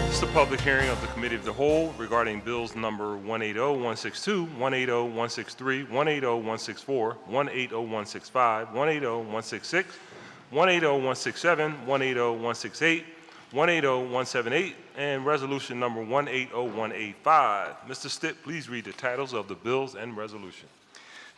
This is the public hearing of the Committee of the Whole regarding bills number 180162, 180163, 180164, 180165, 180166, 180167, 180168, 180178, and resolution number 180185. Mr. Stitt, please read the titles of the bills and resolution.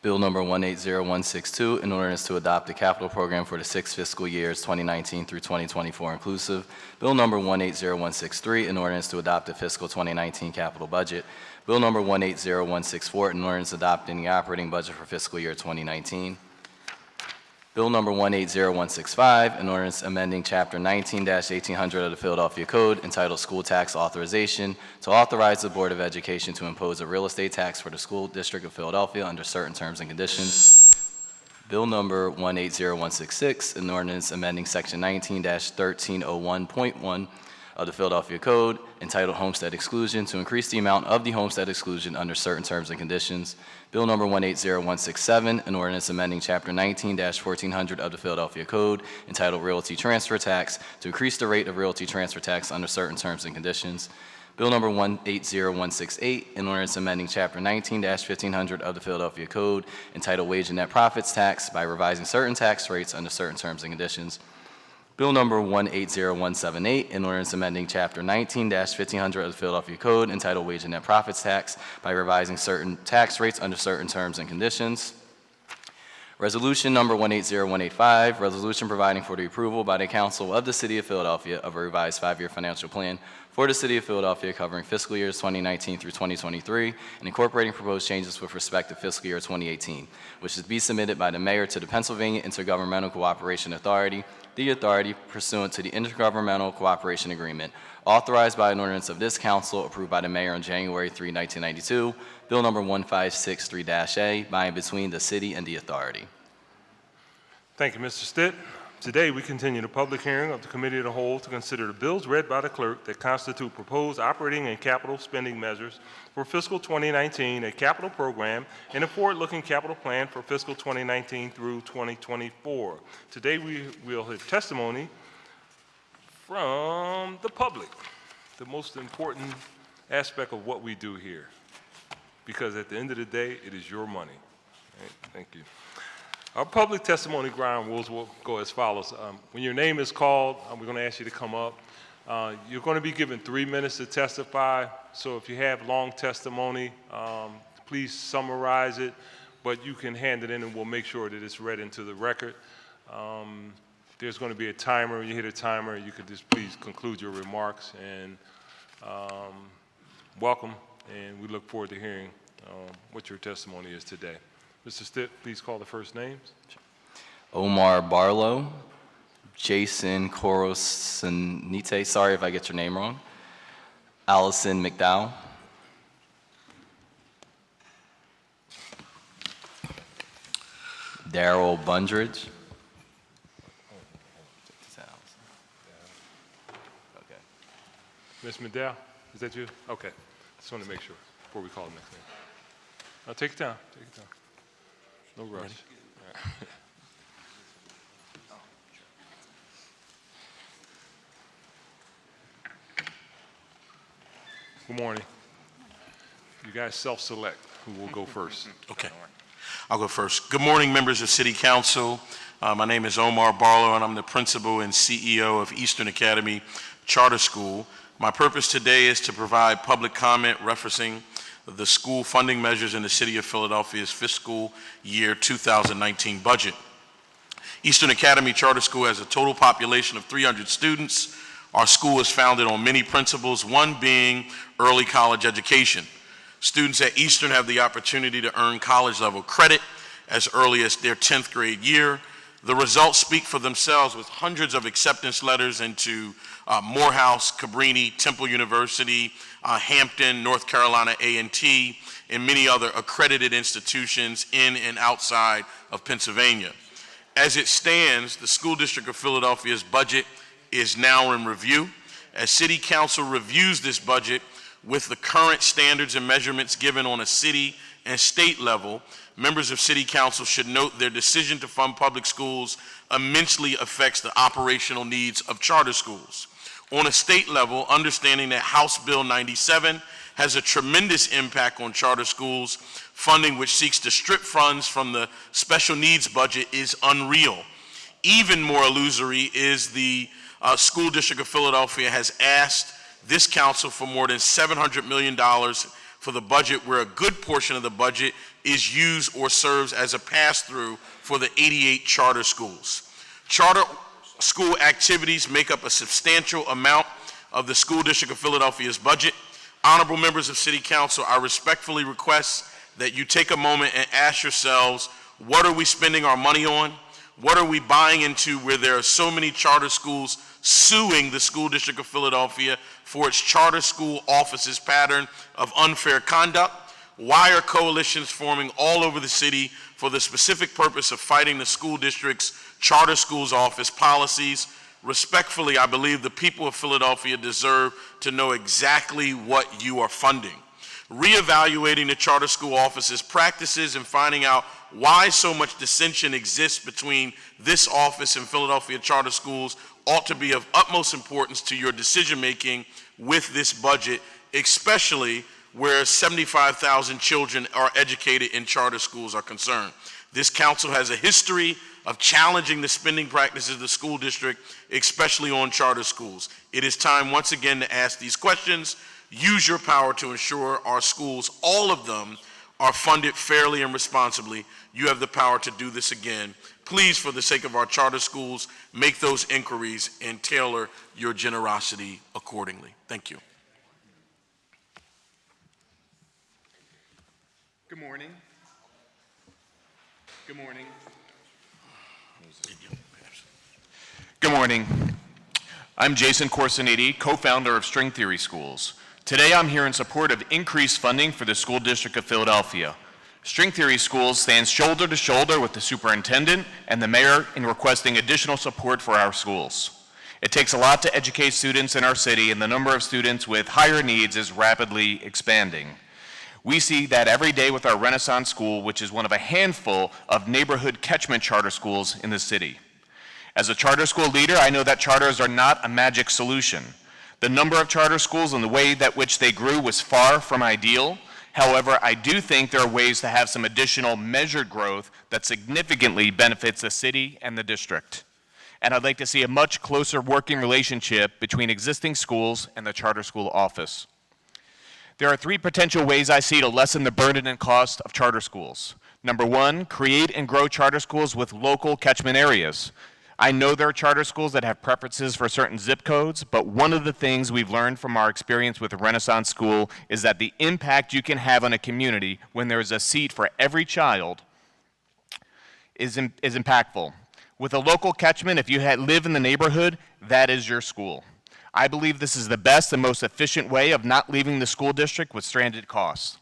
Bill number 180162, an ordinance to adopt the capital program for the 6 fiscal years 2019 through 2024 inclusive. Bill number 180163, an ordinance to adopt the fiscal 2019 capital budget. Bill number 180164, an ordinance adopting the operating budget for fiscal year 2019. Bill number 180165, an ordinance amending Chapter 19-1800 of the Philadelphia Code entitled School Tax Authorization to authorize the Board of Education to impose a real estate tax for the School District of Philadelphia under certain terms and conditions. Bill number 180166, an ordinance amending Section 19-1301.1 of the Philadelphia Code entitled Homestead Exclusion to increase the amount of the homestead exclusion under certain terms and conditions. Bill number 180167, an ordinance amending Chapter 19-1400 of the Philadelphia Code entitled Realty Transfer Tax to increase the rate of realty transfer tax under certain terms and conditions. Bill number 180168, an ordinance amending Chapter 19-1500 of the Philadelphia Code entitled Wage and Net Profits Tax by revising certain tax rates under certain terms and conditions. Bill number 180178, an ordinance amending Chapter 19-1500 of the Philadelphia Code entitled Wage and Net Profits Tax by revising certain tax rates under certain terms and conditions. Resolution number 180185, resolution providing for the approval by the Council of the City of Philadelphia of a revised 5-year financial plan for the City of Philadelphia covering fiscal years 2019 through 2023 and incorporating proposed changes with respect to fiscal year 2018, which is to be submitted by the Mayor to the Pennsylvania Intergovernmental Cooperation Authority, the authority pursuant to the Intergovernmental Cooperation Agreement, authorized by an ordinance of this Council approved by the Mayor on January 3, 1992, Bill number 1563-A, by and between the City and the authority. Thank you, Mr. Stitt. Today, we continue the public hearing of the Committee of the Whole to consider the bills read by the clerk that constitute proposed operating and capital spending measures for fiscal 2019, a capital program, and a forward-looking capital plan for fiscal 2019 through 2024. Today, we will hear testimony from the public, the most important aspect of what we do here, because at the end of the day, it is your money. Right? Thank you. Our public testimony ground rules will go as follows. When your name is called, we're going to ask you to come up. You're going to be given 3 minutes to testify, so if you have long testimony, please summarize it, but you can hand it in and we'll make sure that it's read into the record. There's going to be a timer. When you hit a timer, you could just please conclude your remarks, and welcome, and we look forward to hearing what your testimony is today. Mr. Stitt, please call the first names. Omar Barlow, Jason Corosanite, sorry if I get your name wrong, Allison McDowell, Darrell Bundridge, okay. Ms. McDowell, is that you? Okay, just want to make sure before we call the next name. Take your time, take your time. No rush. Right. Good morning. You guys self-select who will go first. Okay. I'll go first. Good morning, members of City Council. My name is Omar Barlow, and I'm the principal and CEO of Eastern Academy Charter School. My purpose today is to provide public comment referencing the school funding measures in the City of Philadelphia's fiscal year 2019 budget. Eastern Academy Charter School has a total population of 300 students. Our school is founded on many principles, one being early college education. Students at Eastern have the opportunity to earn college-level credit as early as their 10th grade year. The results speak for themselves with hundreds of acceptance letters into Morehouse, Cabrini, Temple University, Hampton, North Carolina A&T, and many other accredited institutions in and outside of Pennsylvania. As it stands, the School District of Philadelphia's budget is now in review. As City Council reviews this budget with the current standards and measurements given on a city and state level, members of City Council should note their decision to fund public schools immensely affects the operational needs of charter schools. On a state level, understanding that House Bill 97 has a tremendous impact on charter schools, funding which seeks to strip funds from the special needs budget is unreal. Even more illusory is the School District of Philadelphia has asked this council for more than $700 million for the budget, where a good portion of the budget is used or serves as a pass-through for the 88 charter schools. Charter school activities make up a substantial amount of the School District of Philadelphia's budget. Honorable members of City Council, I respectfully request that you take a moment and ask yourselves, what are we spending our money on? What are we buying into where there are so many charter schools suing the School District of Philadelphia for its charter school office's pattern of unfair conduct? Why are coalitions forming all over the city for the specific purpose of fighting the school district's charter schools office policies? Respectfully, I believe the people of Philadelphia deserve to know exactly what you are funding. Reevaluating the charter school office's practices and finding out why so much dissension exists between this office and Philadelphia charter schools ought to be of utmost importance to your decision-making with this budget, especially where 75,000 children are educated in charter schools are concerned. This council has a history of challenging the spending practices of the school district, especially on charter schools. It is time once again to ask these questions. Use your power to ensure our schools, all of them, are funded fairly and responsibly. You have the power to do this again. Please, for the sake of our charter schools, make those inquiries and tailor your generosity accordingly. Thank you. Good morning. Good morning. Good morning. I'm Jason Corsiniti, co-founder of String Theory Schools. Today I'm here in support of increased funding for the School District of Philadelphia. String Theory Schools stands shoulder to shoulder with the superintendent and the mayor in requesting additional support for our schools. It takes a lot to educate students in our city, and the number of students with higher needs is rapidly expanding. We see that every day with our Renaissance School, which is one of a handful of neighborhood catchment charter schools in the city. As a charter school leader, I know that charters are not a magic solution. The number of charter schools and the way that which they grew was far from ideal. However, I do think there are ways to have some additional measured growth that significantly benefits the city and the district. And I'd like to see a much closer working relationship between existing schools and the charter school office. There are three potential ways I see to lessen the burden and cost of charter schools. Number one, create and grow charter schools with local catchment areas. I know there are charter schools that have preferences for certain zip codes, but one of the things we've learned from our experience with the Renaissance School is that the impact you can have on a community when there is a seat for every child is impactful. With a local catchment, if you live in the neighborhood, that is your school. I believe this is the best and most efficient way of not leaving the school district with stranded costs.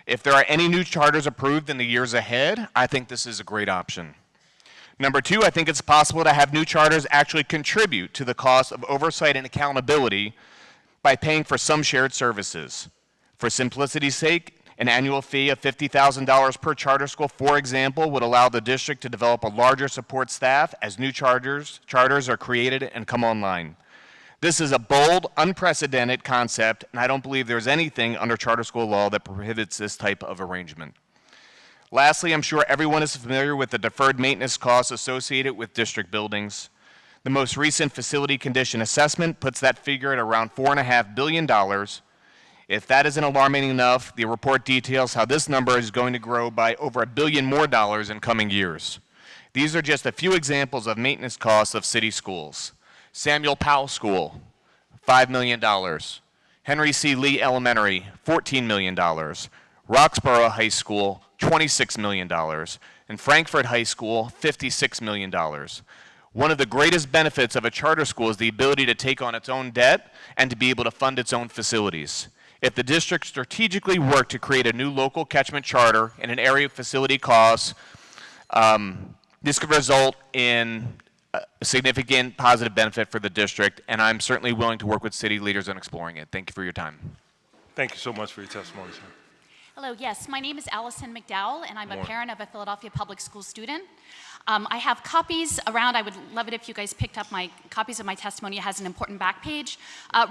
If there are any new charters approved in the years ahead, I think this is a great option. Number two, I think it's possible to have new charters actually contribute to the cost of oversight and accountability by paying for some shared services. For simplicity's sake, an annual fee of $50,000 per charter school, for example, would allow the district to develop a larger support staff as new charters are created and come online. This is a bold, unprecedented concept, and I don't believe there's anything under charter school law that prohibits this type of arrangement. Lastly, I'm sure everyone is familiar with the deferred maintenance costs associated with district buildings. The most recent facility condition assessment puts that figure at around $4.5 billion. If that isn't alarming enough, the report details how this number is going to grow by over $1 billion more in coming years. These are just a few examples of maintenance costs of city schools. Samuel Powell School, $5 million. Henry C. Lee Elementary, $14 million. Roxborough High School, $26 million. And Frankfurt High School, $56 million. One of the greatest benefits of a charter school is the ability to take on its own debt and to be able to fund its own facilities. If the district strategically worked to create a new local catchment charter in an area of facility costs, this could result in a significant positive benefit for the district, and I'm certainly willing to work with city leaders on exploring it. Thank you for your time. Thank you so much for your testimony, sir. Hello, yes, my name is Allison McDowell, and I'm a parent of a Philadelphia public school student. I have copies around. I would love it if you guys picked up my copies of my testimony. It has an important back page.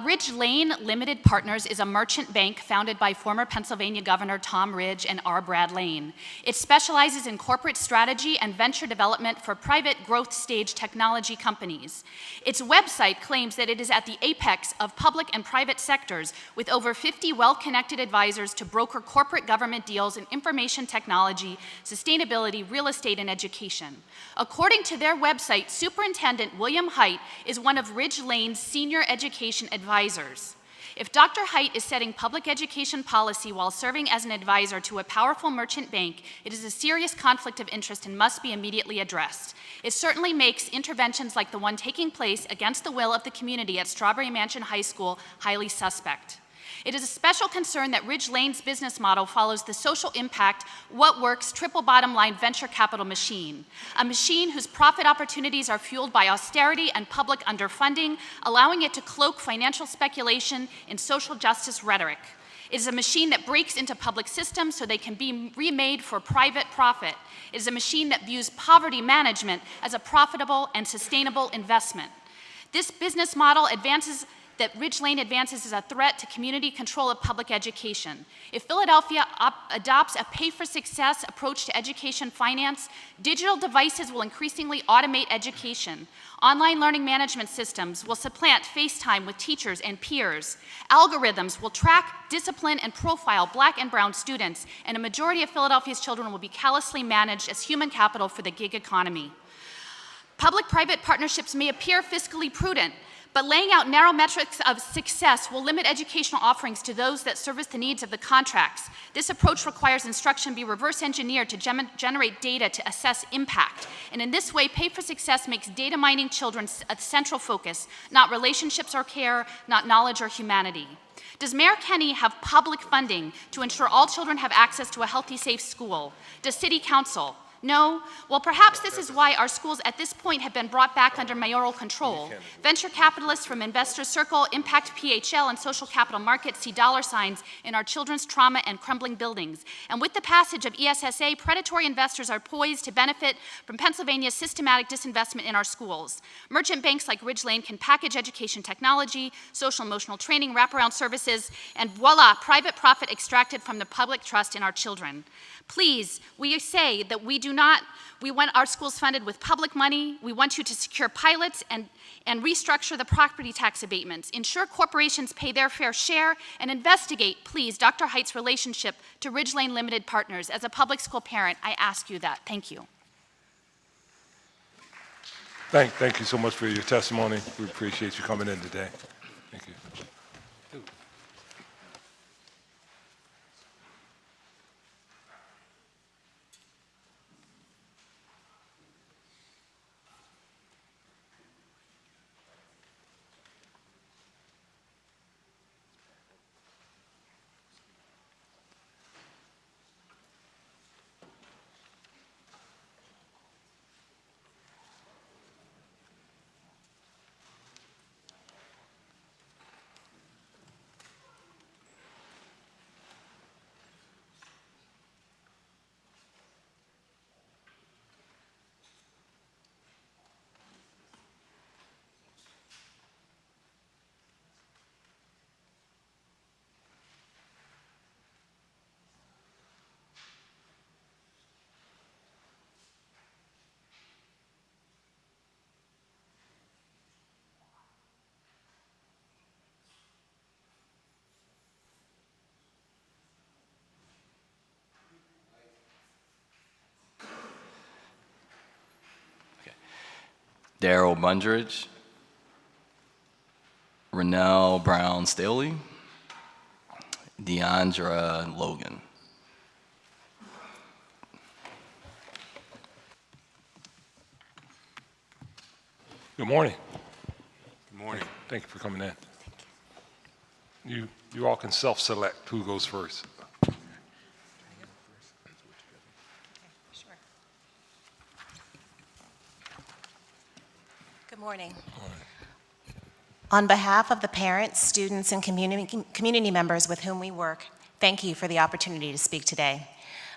Ridge Lane Limited Partners is a merchant bank founded by former Pennsylvania Governor Tom Ridge and R. Brad Lane. It specializes in corporate strategy and venture development for private growth stage technology companies. Its website claims that it is at the apex of public and private sectors with over 50 well-connected advisors to broker corporate government deals in information technology, sustainability, real estate, and education. According to their website, Superintendent William Height is one of Ridge Lane's senior education advisors. If Dr. Height is setting public education policy while serving as an advisor to a powerful merchant bank, it is a serious conflict of interest and must be immediately addressed. It certainly makes interventions like the one taking place against the will of the community at Strawberry Mansion High School highly suspect. It is a special concern that Ridge Lane's business model follows the social impact, what works, triple bottom line venture capital machine, a machine whose profit opportunities are fueled by austerity and public underfunding, allowing it to cloak financial speculation in social justice rhetoric. It is a machine that breaks into public systems so they can be remade for private profit. It is a machine that views poverty management as a profitable and sustainable investment. This business model that Ridge Lane advances is a threat to community control of public education. If Philadelphia adopts a pay-for-success approach to education finance, digital devices will increasingly automate education. Online learning management systems will supplant FaceTime with teachers and peers. Algorithms will track, discipline, and profile Black and brown students, and a majority of Philadelphia's children will be callously managed as human capital for the gig economy. Public-private partnerships may appear fiscally prudent, but laying out narrow metrics of success will limit educational offerings to those that service the needs of the contracts. This approach requires instruction be reverse engineered to generate data to assess impact. And in this way, Pay for Success makes data mining children a central focus, not relationships or care, not knowledge or humanity. Does Mayor Kenney have public funding to ensure all children have access to a healthy, safe school? Does City Council? No? Well, perhaps this is why our schools at this point have been brought back under mayoral control. Venture capitalists from Investor Circle, Impact PHL, and social capital markets see dollar signs in our children's trauma and crumbling buildings. And with the passage of ESSA, predatory investors are poised to benefit from Pennsylvania's systematic disinvestment in our schools. Merchant banks like Ridge Lane can package education technology, social emotional training, wraparound services, and voila, private profit extracted from the public trust in our children. Please, we say that we want our schools funded with public money. We want you to secure pilots and restructure the property tax abatements. Ensure corporations pay their fair share and investigate, please, Dr. Height's relationship to Ridge Lane Limited Partners. As a public school parent, I ask you that. Thank you. Thank you so much for your testimony. We appreciate you coming in today. Thank you. Darrell Bundridge, Rennell Brown Staley, Deandra Logan. Good morning. Good morning. Thank you for coming in. You all can self-select who goes first. Good morning. On behalf of the parents, students, and community members with whom we work, thank you for the opportunity to speak today.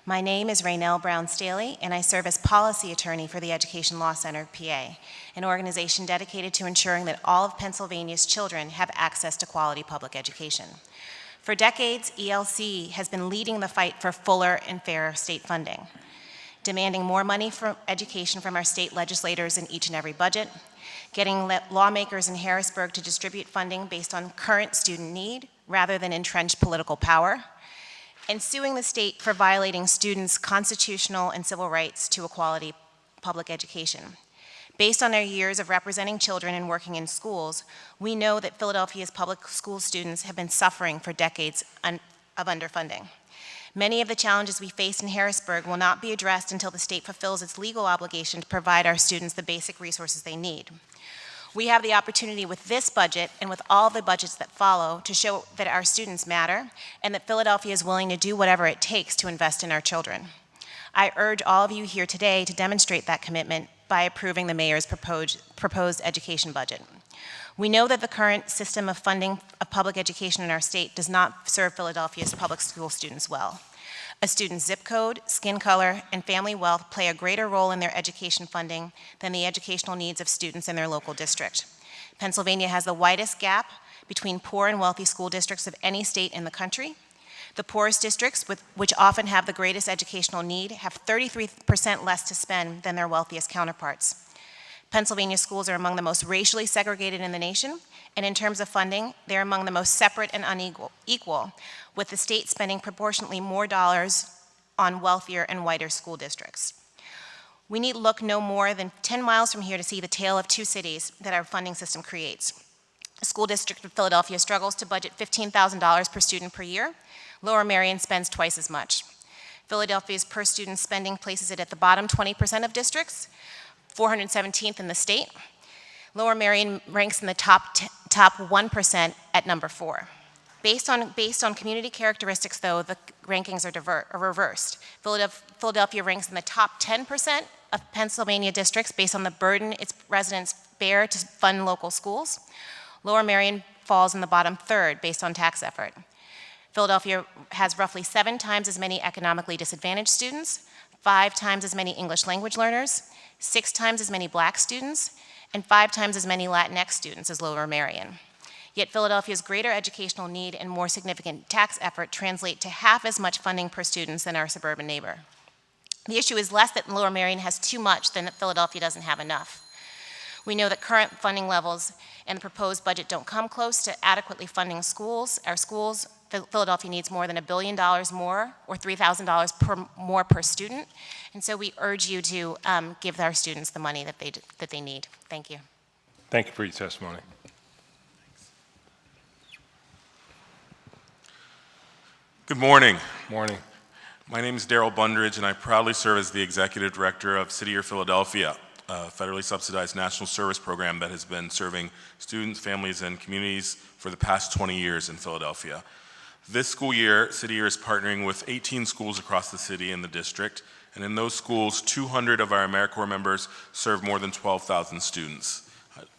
My name is Raynell Brown Staley, and I serve as policy attorney for the Education Law Center of PA, an organization dedicated to ensuring that all of Pennsylvania's children have access to quality public education. For decades, ELC has been leading the fight for fuller and fairer state funding, demanding more money for education from our state legislators in each and every budget, getting lawmakers in Harrisburg to distribute funding based on current student need rather than entrenched political power, and suing the state for violating students' constitutional and civil rights to a quality public education. Based on our years of representing children and working in schools, we know that Philadelphia's public school students have been suffering for decades of underfunding. Many of the challenges we face in Harrisburg will not be addressed until the state fulfills its legal obligation to provide our students the basic resources they need. We have the opportunity with this budget and with all the budgets that follow to show that our students matter and that Philadelphia is willing to do whatever it takes to invest in our children. I urge all of you here today to demonstrate that commitment by approving the mayor's proposed education budget. We know that the current system of funding of public education in our state does not serve Philadelphia's public school students well. A student's zip code, skin color, and family wealth play a greater role in their education funding than the educational needs of students in their local district. Pennsylvania has the widest gap between poor and wealthy school districts of any state in the country. The poorest districts, which often have the greatest educational need, have 33% less to spend than their wealthiest counterparts. Pennsylvania schools are among the most racially segregated in the nation, and in terms of funding, they're among the most separate and unequal, with the state spending proportionately more dollars on wealthier and whiter school districts. We need look no more than 10 miles from here to see the tale of two cities that our funding system creates. The school district of Philadelphia struggles to budget $15,000 per student per year. Lower Merion spends twice as much. Philadelphia's per student spending places it at the bottom 20% of districts, 417th in the state. Lower Merion ranks in the top 1% at number 4. Based on community characteristics, though, the rankings are reversed. Philadelphia ranks in the top 10% of Pennsylvania districts based on the burden its residents bear to fund local schools. Lower Merion falls in the bottom third based on tax effort. Philadelphia has roughly 7 times as many economically disadvantaged students, 5 times as many English language learners, 6 times as many Black students, and 5 times as many Latinx students as Lower Merion. Yet Philadelphia's greater educational need and more significant tax effort translate to half as much funding per student than our suburban neighbor. The issue is less that Lower Merion has too much than that Philadelphia doesn't have enough. We know that current funding levels and the proposed budget don't come close to adequately funding schools. Our schools, Philadelphia needs more than $1 billion more, or $3,000 more per student. And so we urge you to give our students the money that they need. Thank you. Thank you for your testimony. Good morning. Morning. My name is Darrell Bundridge, and I proudly serve as the Executive Director of City Year Philadelphia, a federally subsidized national service program that has been serving students, families, and communities for the past 20 years in Philadelphia. This school year, City Year is partnering with 18 schools across the city and the district, and in those schools, 200 of our AmeriCorps members serve more than 12,000 students.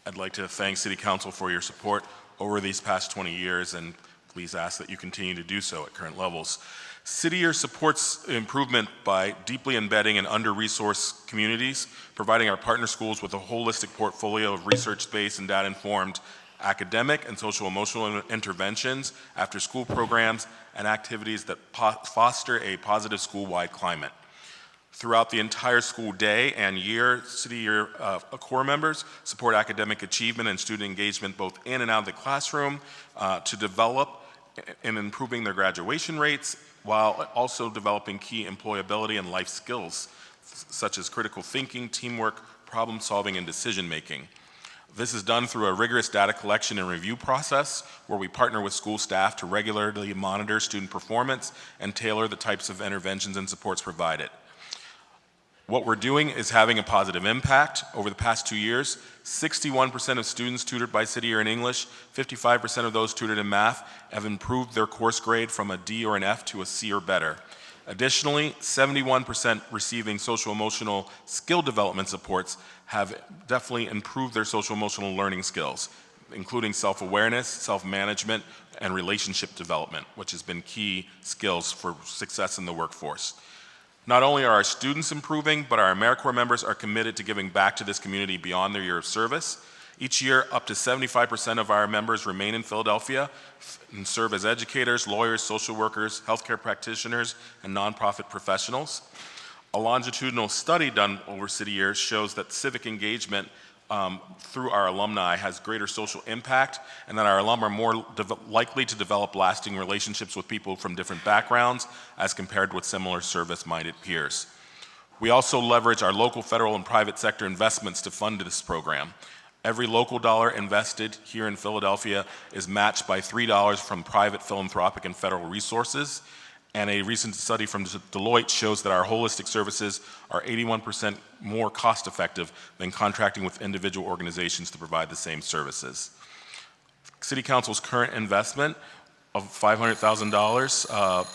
I'd like to thank City Council for your support over these past 20 years, and please ask that you continue to do so at current levels. City Year supports improvement by deeply embedding in under-resourced communities, providing our partner schools with a holistic portfolio of research-based and data-informed academic and social-emotional interventions, after-school programs, and activities that foster a positive school-wide climate. Throughout the entire school day and year, City Year Corps members support academic achievement and student engagement both in and out of the classroom to develop in improving their graduation rates, while also developing key employability and life skills, such as critical thinking, teamwork, problem solving, and decision making. This is done through a rigorous data collection and review process where we partner with school staff to regularly monitor student performance and tailor the types of interventions and supports provided. What we're doing is having a positive impact. Over the past 2 years, 61% of students tutored by City Year in English, 55% of those tutored in math have improved their course grade from a D or an F to a C or better. Additionally, 71% receiving social-emotional skill development supports have definitely improved their social-emotional learning skills, including self-awareness, self-management, and relationship development, which has been key skills for success in the workforce. Not only are our students improving, but our AmeriCorps members are committed to giving back to this community beyond their year of service. Each year, up to 75% of our members remain in Philadelphia and serve as educators, lawyers, social workers, healthcare practitioners, and nonprofit professionals. A longitudinal study done over City Years shows that civic engagement through our alumni has greater social impact, and that our alum are more likely to develop lasting relationships with people from different backgrounds as compared with similar service-minded peers. We also leverage our local, federal, and private sector investments to fund this program. Every local dollar invested here in Philadelphia is matched by $3 from private philanthropic and federal resources. And a recent study from Deloitte shows that our holistic services are 81% more cost-effective than contracting with individual organizations to provide the same services. City Council's current investment of $500,000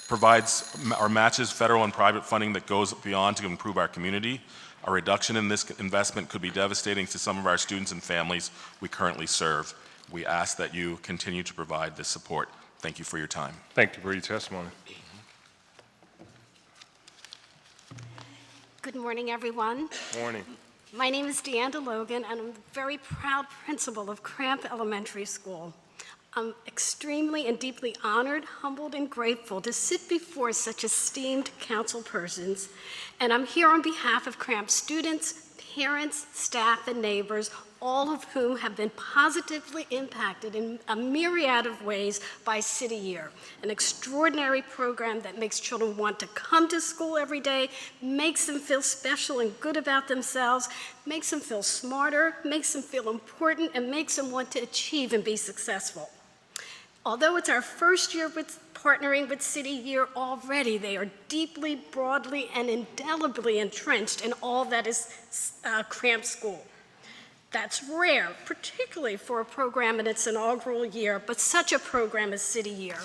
provides or matches federal and private funding that goes beyond to improve our community. A reduction in this investment could be devastating to some of our students and families we currently serve. We ask that you continue to provide this support. Thank you for your time. Thank you for your testimony. Good morning, everyone. Morning. My name is Deanna Logan, and I'm a very proud principal of Cramp Elementary School. I'm extremely and deeply honored, humbled, and grateful to sit before such esteemed council persons, and I'm here on behalf of Cramp students, parents, staff, and neighbors, all of whom have been positively impacted in a myriad of ways by City Year, an extraordinary program that makes children want to come to school every day, makes them feel special and good about themselves, makes them feel smarter, makes them feel important, and makes them want to achieve and be successful. Although it's our first year partnering with City Year already, they are deeply, broadly, and indelibly entrenched in all that is Cramp School. That's rare, particularly for a program in its inaugural year, but such a program as City Year.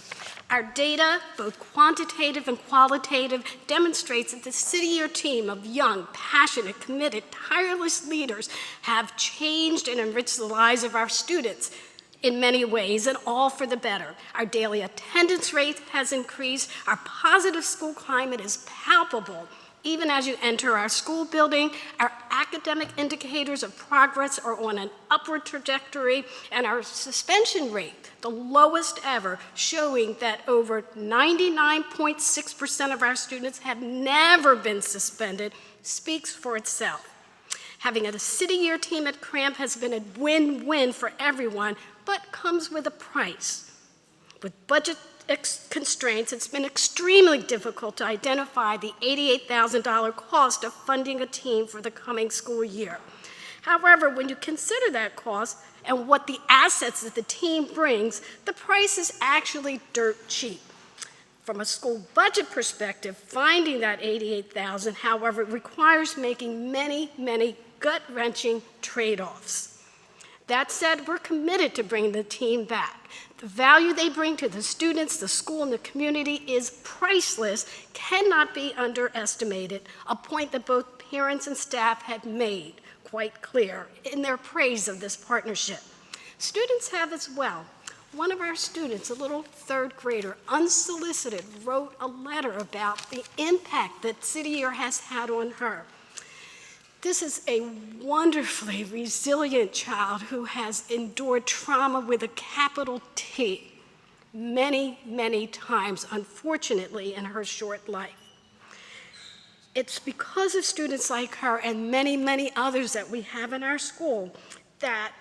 Our data, both quantitative and qualitative, demonstrates that the City Year team of young, passionate, committed, tireless leaders have changed and enriched the lives of our students in many ways, and all for the better. Our daily attendance rate has increased. Our positive school climate is palpable. Even as you enter our school building, our academic indicators of progress are on an upward trajectory, and our suspension rate, the lowest ever, showing that over 99.6% of our students have never been suspended, speaks for itself. Having a City Year team at Cramp has been a win-win for everyone, but comes with a price. With budget constraints, it's been extremely difficult to identify the $88,000 cost of funding a team for the coming school year. However, when you consider that cost and what the assets that the team brings, the price is actually dirt cheap. From a school budget perspective, finding that $88,000, however, requires making many, many gut-wrenching trade-offs. That said, we're committed to bringing the team back. The value they bring to the students, the school, and the community is priceless, cannot be underestimated, a point that both parents and staff have made quite clear in their praise of this partnership. Students have as well. One of our students, a little third grader, unsolicited, wrote a letter about the impact that City Year has had on her. This is a wonderfully resilient child who has endured trauma with a capital T many, many times, unfortunately, in her short life. It's because of students like her and many, many others that we have in our school that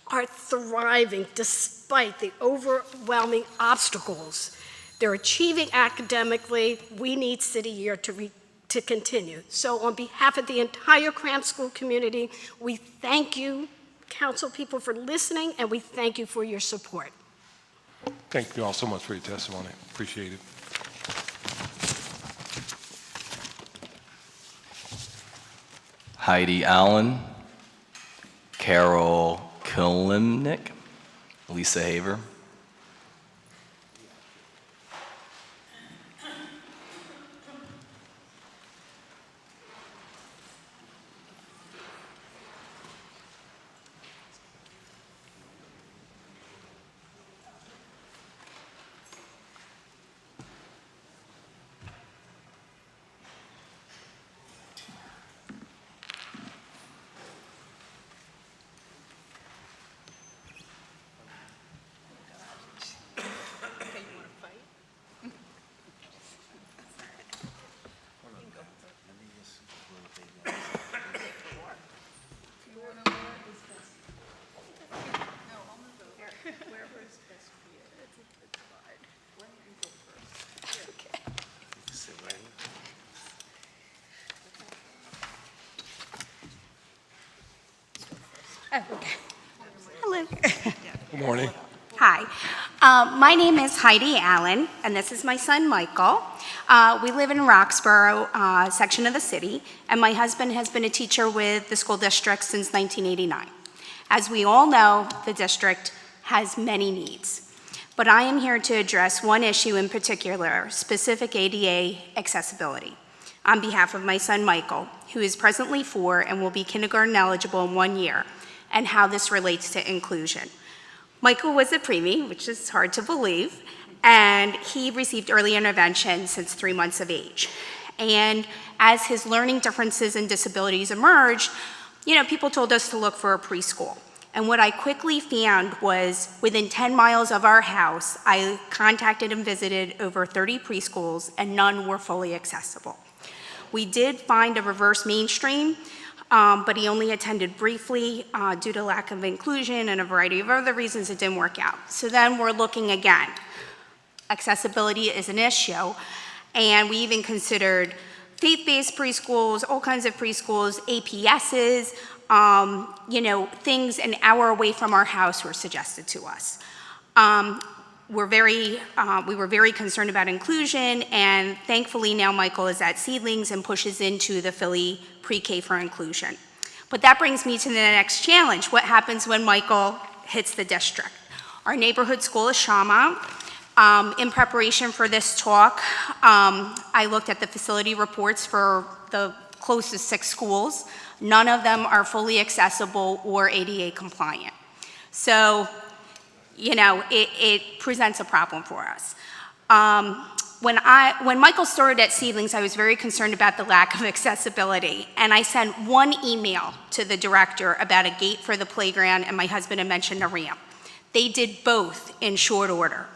are thriving despite the overwhelming obstacles. They're achieving academically. We need City Year to continue. So on behalf of the entire Cramp School community, we thank you, council people, for listening, and we thank you for your support. Thank you all so much for your testimony. Appreciate it. Heidi Allen, CarolCoulombe, Lisa Haver. Hello. Good morning. Hi. My name is Heidi Allen, and this is my son, Michael. We live in Roxborough section of the city, and my husband has been a teacher with the school district since 1989. As we all know, the district has many needs, but I am here to address one issue in particular, specific ADA accessibility, on behalf of my son, Michael, who is presently 4 and will be kindergarten eligible in 1 year, and how this relates to inclusion. Michael was a preemie, which is hard to believe, and he received early intervention since 3 months of age. And as his learning differences and disabilities emerged, people told us to look for a preschool. And what I quickly found was within 10 miles of our house, I contacted and visited over 30 preschools, and none were fully accessible. We did find a reverse mainstream, but he only attended briefly due to lack of inclusion and a variety of other reasons. It didn't work out. So then we're looking again. Accessibility is an issue, and we even considered faith-based preschools, all kinds of preschools, APSs, things an hour away from our house were suggested to us. We were very concerned about inclusion, and thankfully now Michael is at Seedlings and pushes into the Philly Pre-K for inclusion. But that brings me to the next challenge. What happens when Michael hits the district? Our neighborhood school is Shama. In preparation for this talk, I looked at the facility reports for the closest 6 schools. None of them are fully accessible or ADA compliant. So, it presents a problem for us. When Michael started at Seedlings, I was very concerned about the lack of accessibility, and I sent one email to the director about a gate for the playground, and my husband had mentioned a ramp. They did both in short order.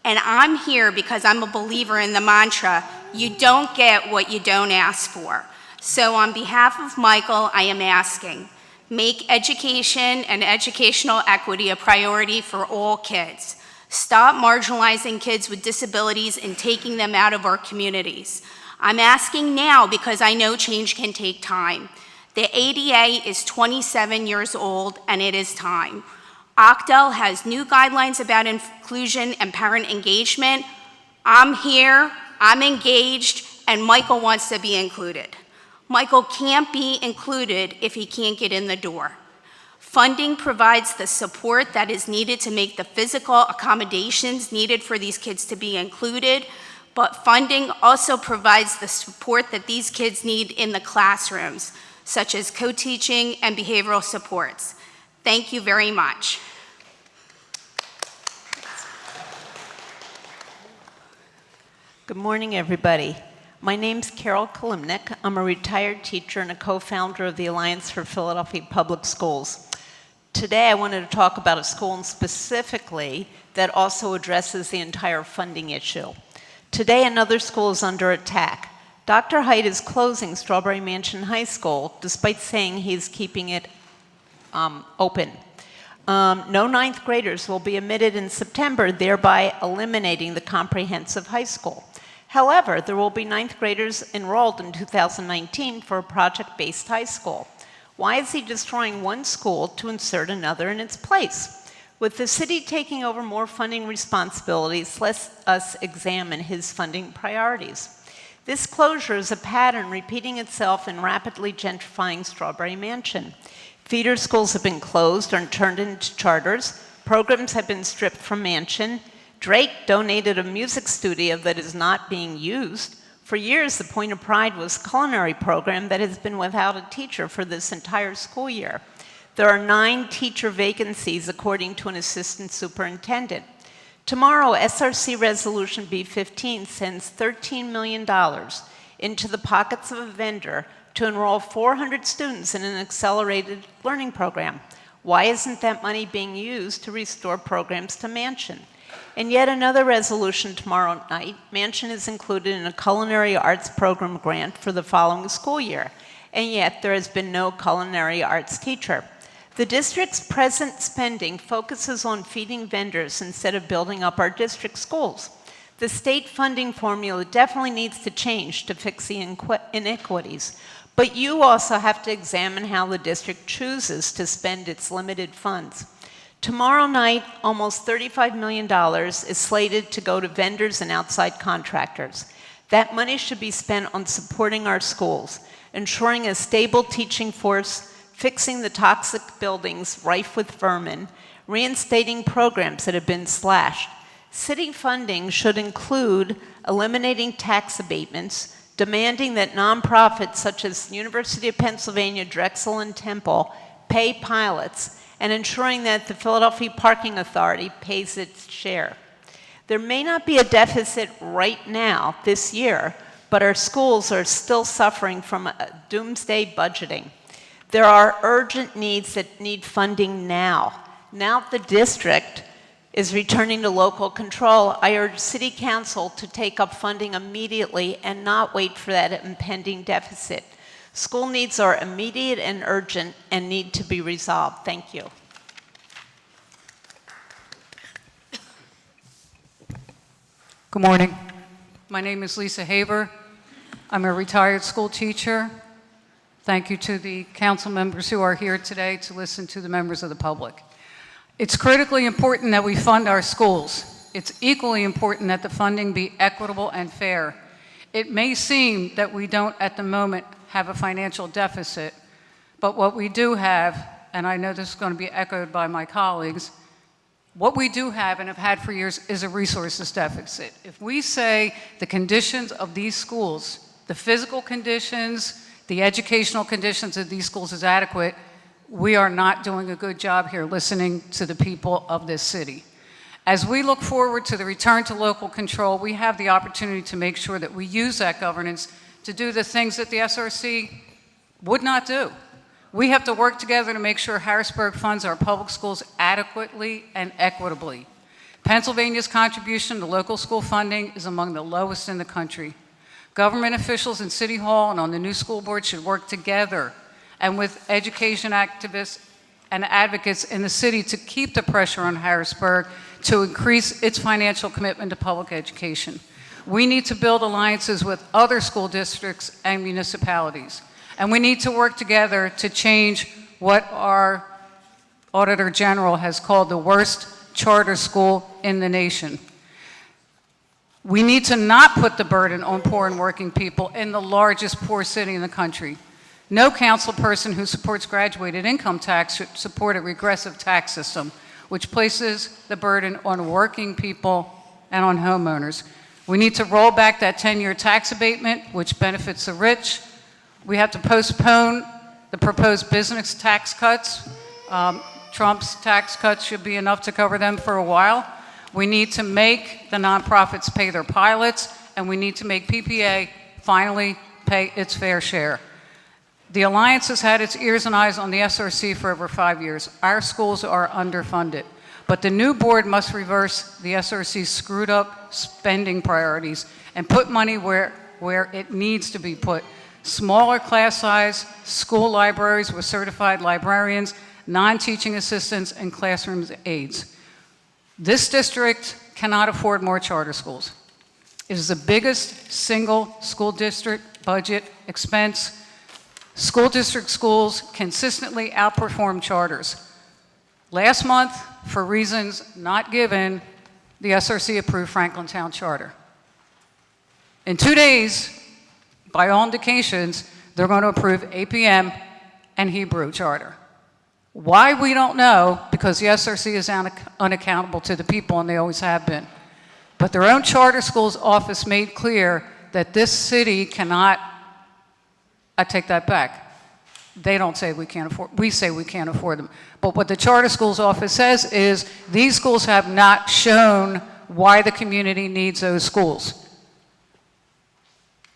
And I'm here because I'm a believer in the mantra, you don't get what you don't ask for. So on behalf of Michael, I am asking, make education and educational equity a priority for all kids. Stop marginalizing kids with disabilities and taking them out of our communities. I'm asking now because I know change can take time. The ADA is 27 years old, and it is time. OCDL has new guidelines about inclusion and parent engagement. I'm here, I'm engaged, and Michael wants to be included. Michael can't be included if he can't get in the door. Funding provides the support that is needed to make the physical accommodations needed for these kids to be included, but funding also provides the support that these kids need in the classrooms, such as co-teaching and behavioral supports. Thank you very much. Good morning, everybody. My name's CarolCoulombe. I'm a retired teacher and a co-founder of the Alliance for Philadelphia Public Schools. Today, I wanted to talk about a school specifically that also addresses the entire funding issue. Today, another school is under attack. Dr. Haidt is closing Strawberry Mansion High School, despite saying he's keeping it open. No 9th graders will be admitted in September, thereby eliminating the comprehensive high school. However, there will be 9th graders enrolled in 2019 for a project-based high school. Why is he destroying one school to insert another in its place? With the city taking over more funding responsibilities, let us examine his funding priorities. This closure is a pattern repeating itself in rapidly gentrifying Strawberry Mansion. Feeder schools have been closed or turned into charters. Programs have been stripped from Mansion. Drake donated a music studio that is not being used. For years, the Point of Pride was a culinary program that has been without a teacher for this entire school year. There are 9 teacher vacancies, according to an assistant superintendent. Tomorrow, SRC Resolution B15 sends $13 million into the pockets of a vendor to enroll 400 students in an accelerated learning program. Why isn't that money being used to restore programs to Mansion? And yet another resolution tomorrow night, Mansion is included in a culinary arts program grant for the following school year, and yet there has been no culinary arts teacher. The district's present spending focuses on feeding vendors instead of building up our district schools. The state funding formula definitely needs to change to fix the inequities, but you also have to examine how the district chooses to spend its limited funds. Tomorrow night, almost $35 million is slated to go to vendors and outside contractors. That money should be spent on supporting our schools, ensuring a stable teaching force, fixing the toxic buildings rife with vermin, reinstating programs that have been slashed. City funding should include eliminating tax abatements, demanding that nonprofits such as University of Pennsylvania, Drexel, and Temple pay pilots, and ensuring that the Philadelphia Parking Authority pays its share. There may not be a deficit right now, this year, but our schools are still suffering from doomsday budgeting. There are urgent needs that need funding now. Now the district is returning to local control, I urge City Council to take up funding immediately and not wait for that impending deficit. School needs are immediate and urgent and need to be resolved. Thank you. Good morning. My name is Lisa Haber. I'm a retired school teacher. Thank you to the council members who are here today to listen to the members of the public. It's critically important that we fund our schools. It's equally important that the funding be equitable and fair. It may seem that we don't at the moment have a financial deficit, but what we do have, and I know this is going to be echoed by my colleagues, what we do have and have had for years is a resources deficit. If we say the conditions of these schools, the physical conditions, the educational conditions of these schools is adequate, we are not doing a good job here listening to the people of this city. As we look forward to the return to local control, we have the opportunity to make sure that we use that governance to do the things that the SRC would not do. We have to work together to make sure Harrisburg funds our public schools adequately and equitably. Pennsylvania's contribution to local school funding is among the lowest in the country. Government officials in City Hall and on the new school board should work together and with education activists and advocates in the city to keep the pressure on Harrisburg to increase its financial commitment to public education. We need to build alliances with other school districts and municipalities. And we need to work together to change what our Auditor General has called the worst charter school in the nation. We need to not put the burden on poor and working people in the largest poor city in the country. No council person who supports graduated income tax should support a regressive tax system, which places the burden on working people and on homeowners. We need to roll back that 10-year tax abatement, which benefits the rich. We have to postpone the proposed business tax cuts. Trump's tax cuts should be enough to cover them for a while. We need to make the nonprofits pay their pilots, and we need to make PPA finally pay its fair share. The Alliance has had its ears and eyes on the SRC for over 5 years. Our schools are underfunded, but the new board must reverse the SRC's screwed up spending priorities and put money where it needs to be put. Smaller class size, school libraries with certified librarians, non-teaching assistants, and classroom aides. This district cannot afford more charter schools. It is the biggest single school district budget expense. School district schools consistently outperform charters. Last month, for reasons not given, the SRC approved Franklin Town Charter. In 2 days, by all indications, they're going to approve APM and Hebrew Charter. Why, we don't know, because the SRC is unaccountable to the people, and they always have been. But their own charter schools office made clear that this city cannot, I take that back. They don't say we can't afford, we say we can't afford them. But what the charter schools office says is these schools have not shown why the community needs those schools.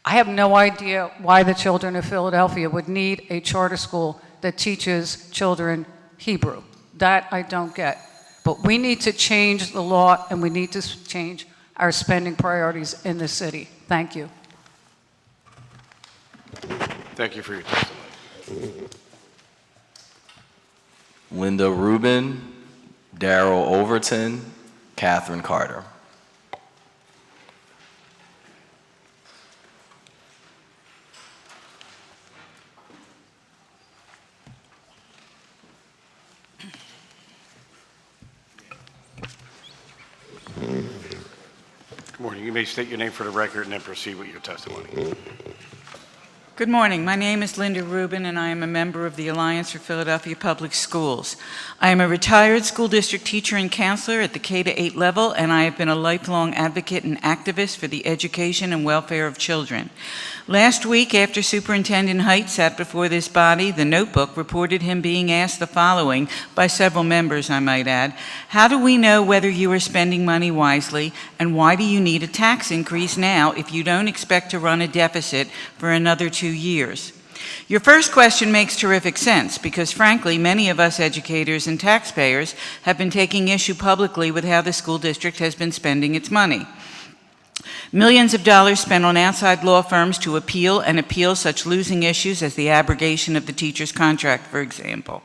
I have no idea why the children of Philadelphia would need a charter school that teaches children Hebrew. That I don't get. But we need to change the law, and we need to change our spending priorities in the city. Thank you. Thank you for your testimony. Linda Rubin, Darrell Overton, Katherine Carter. Good morning. You may state your name for the record and then proceed with your testimony. Good morning. My name is Linda Rubin, and I am a member of the Alliance for Philadelphia Public Schools. I am a retired school district teacher and counselor at the K-8 level, and I have been a lifelong advocate and activist for the education and welfare of children. Last week, after Superintendent Height sat before this body, the Notebook reported him being asked the following by several members, I might add. How do we know whether you are spending money wisely, and why do you need a tax increase now if you don't expect to run a deficit for another 2 years? Your first question makes terrific sense because, frankly, many of us educators and taxpayers have been taking issue publicly with how the school district has been spending its money. Millions of dollars spent on outside law firms to appeal such losing issues as the abrogation of the teacher's contract, for example.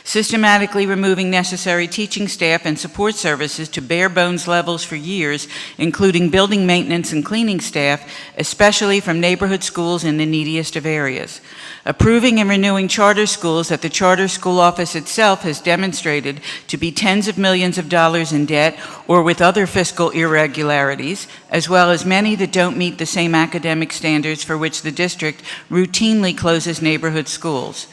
Systematically removing necessary teaching staff and support services to bare bones levels for years, including building maintenance and cleaning staff, especially from neighborhood schools in the neediest of areas. Approving and renewing charter schools that the charter school office itself has demonstrated to be tens of millions of dollars in debt or with other fiscal irregularities, as well as many that don't meet the same academic standards for which the district routinely closes neighborhood schools.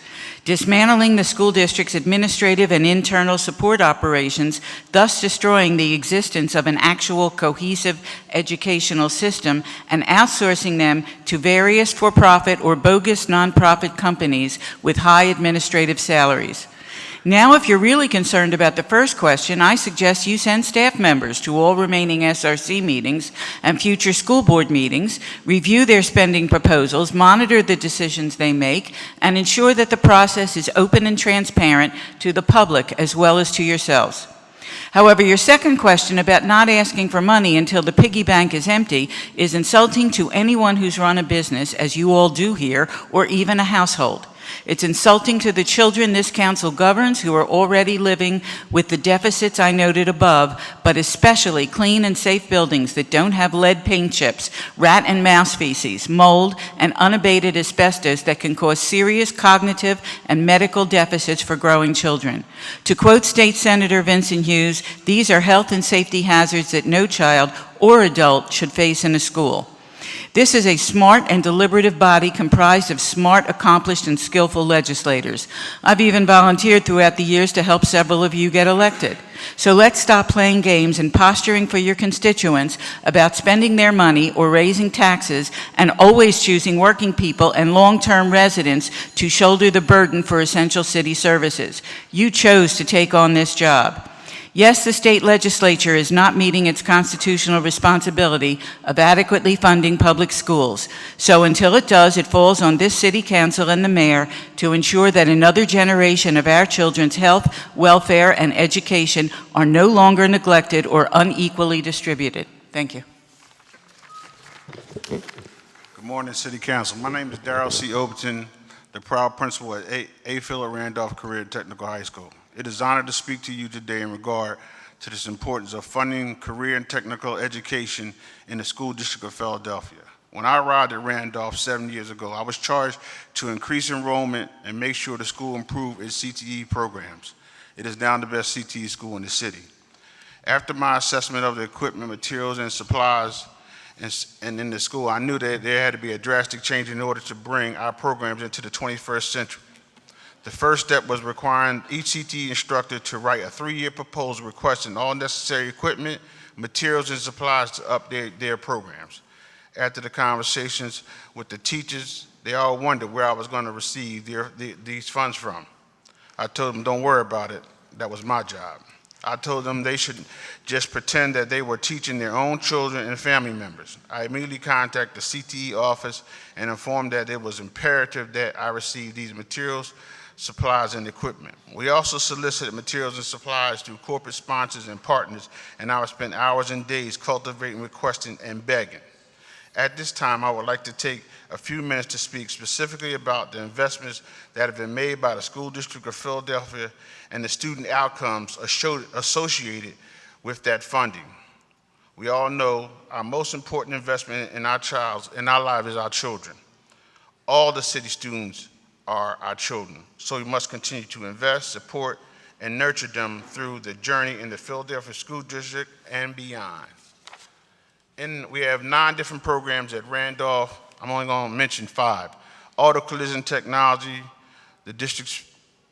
Dismantling the school district's administrative and internal support operations, thus destroying the existence of an actual cohesive educational system, and outsourcing them to various for-profit or bogus nonprofit companies with high administrative salaries. Now, if you're really concerned about the first question, I suggest you send staff members to all remaining SRC meetings and future school board meetings, review their spending proposals, monitor the decisions they make, and ensure that the process is open and transparent to the public as well as to yourselves. However, your second question about not asking for money until the piggy bank is empty is insulting to anyone who's run a business, as you all do here, or even a household. It's insulting to the children this council governs who are already living with the deficits I noted above, but especially clean and safe buildings that don't have lead paint chips, rat and mouse feces, mold, and unabated asbestos that can cause serious cognitive and medical deficits for growing children. To quote State Senator Vincent Hughes, these are health and safety hazards that no child or adult should face in a school. This is a smart and deliberative body comprised of smart, accomplished, and skillful legislators. I've even volunteered throughout the years to help several of you get elected. So let's stop playing games and posturing for your constituents about spending their money or raising taxes and always choosing working people and long-term residents to shoulder the burden for essential city services. You chose to take on this job. Yes, the state legislature is not meeting its constitutional responsibility of adequately funding public schools. So until it does, it falls on this city council and the mayor to ensure that another generation of our children's health, welfare, and education are no longer neglected or unequally distributed. Thank you. Good morning, City Council. My name is Darrell C Overton, the proud principal at A. Phillip Randolph Career Technical High School. It is an honor to speak to you today in regard to this importance of funding career and technical education in the school district of Philadelphia. When I arrived at Randolph 7 years ago, I was charged to increase enrollment and make sure the school improved its CTE programs. It is now the best CTE school in the city. After my assessment of the equipment, materials, and supplies and in the school, I knew that there had to be a drastic change in order to bring our programs into the 21st century. The first step was requiring each CTE instructor to write a 3-year proposal requesting all necessary equipment, materials, and supplies to update their programs. After the conversations with the teachers, they all wondered where I was going to receive these funds from. I told them, don't worry about it, that was my job. I told them they should just pretend that they were teaching their own children and family members. I immediately contacted the CTE office and informed that it was imperative that I receive these materials, supplies, and equipment. We also solicited materials and supplies through corporate sponsors and partners, and I would spend hours and days cultivating, requesting, and begging. At this time, I would like to take a few minutes to speak specifically about the investments that have been made by the School District of Philadelphia and the student outcomes associated with that funding. We all know our most important investment in our life is our children. All the city students are our children, so we must continue to invest, support, and nurture them through the journey in the Philadelphia School District and beyond. And we have 9 different programs at Randolph. I'm only going to mention 5. Auto collision technology, the district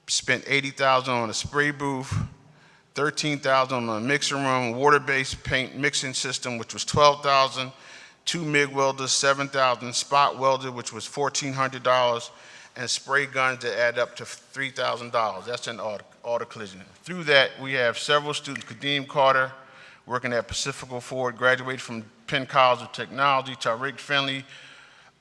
spent $80,000 on a spray booth, $13,000 on a mixer room, water-based paint mixing system, which was $12,000, 2 MIG welders, $7,000, spot welder, which was $1,400, and spray guns that add up to $3,000. That's an auto collision. Through that, we have several students. Kadeem Carter, working at Pacifical Ford, graduated from Penn College of Technology. Tariq Finley,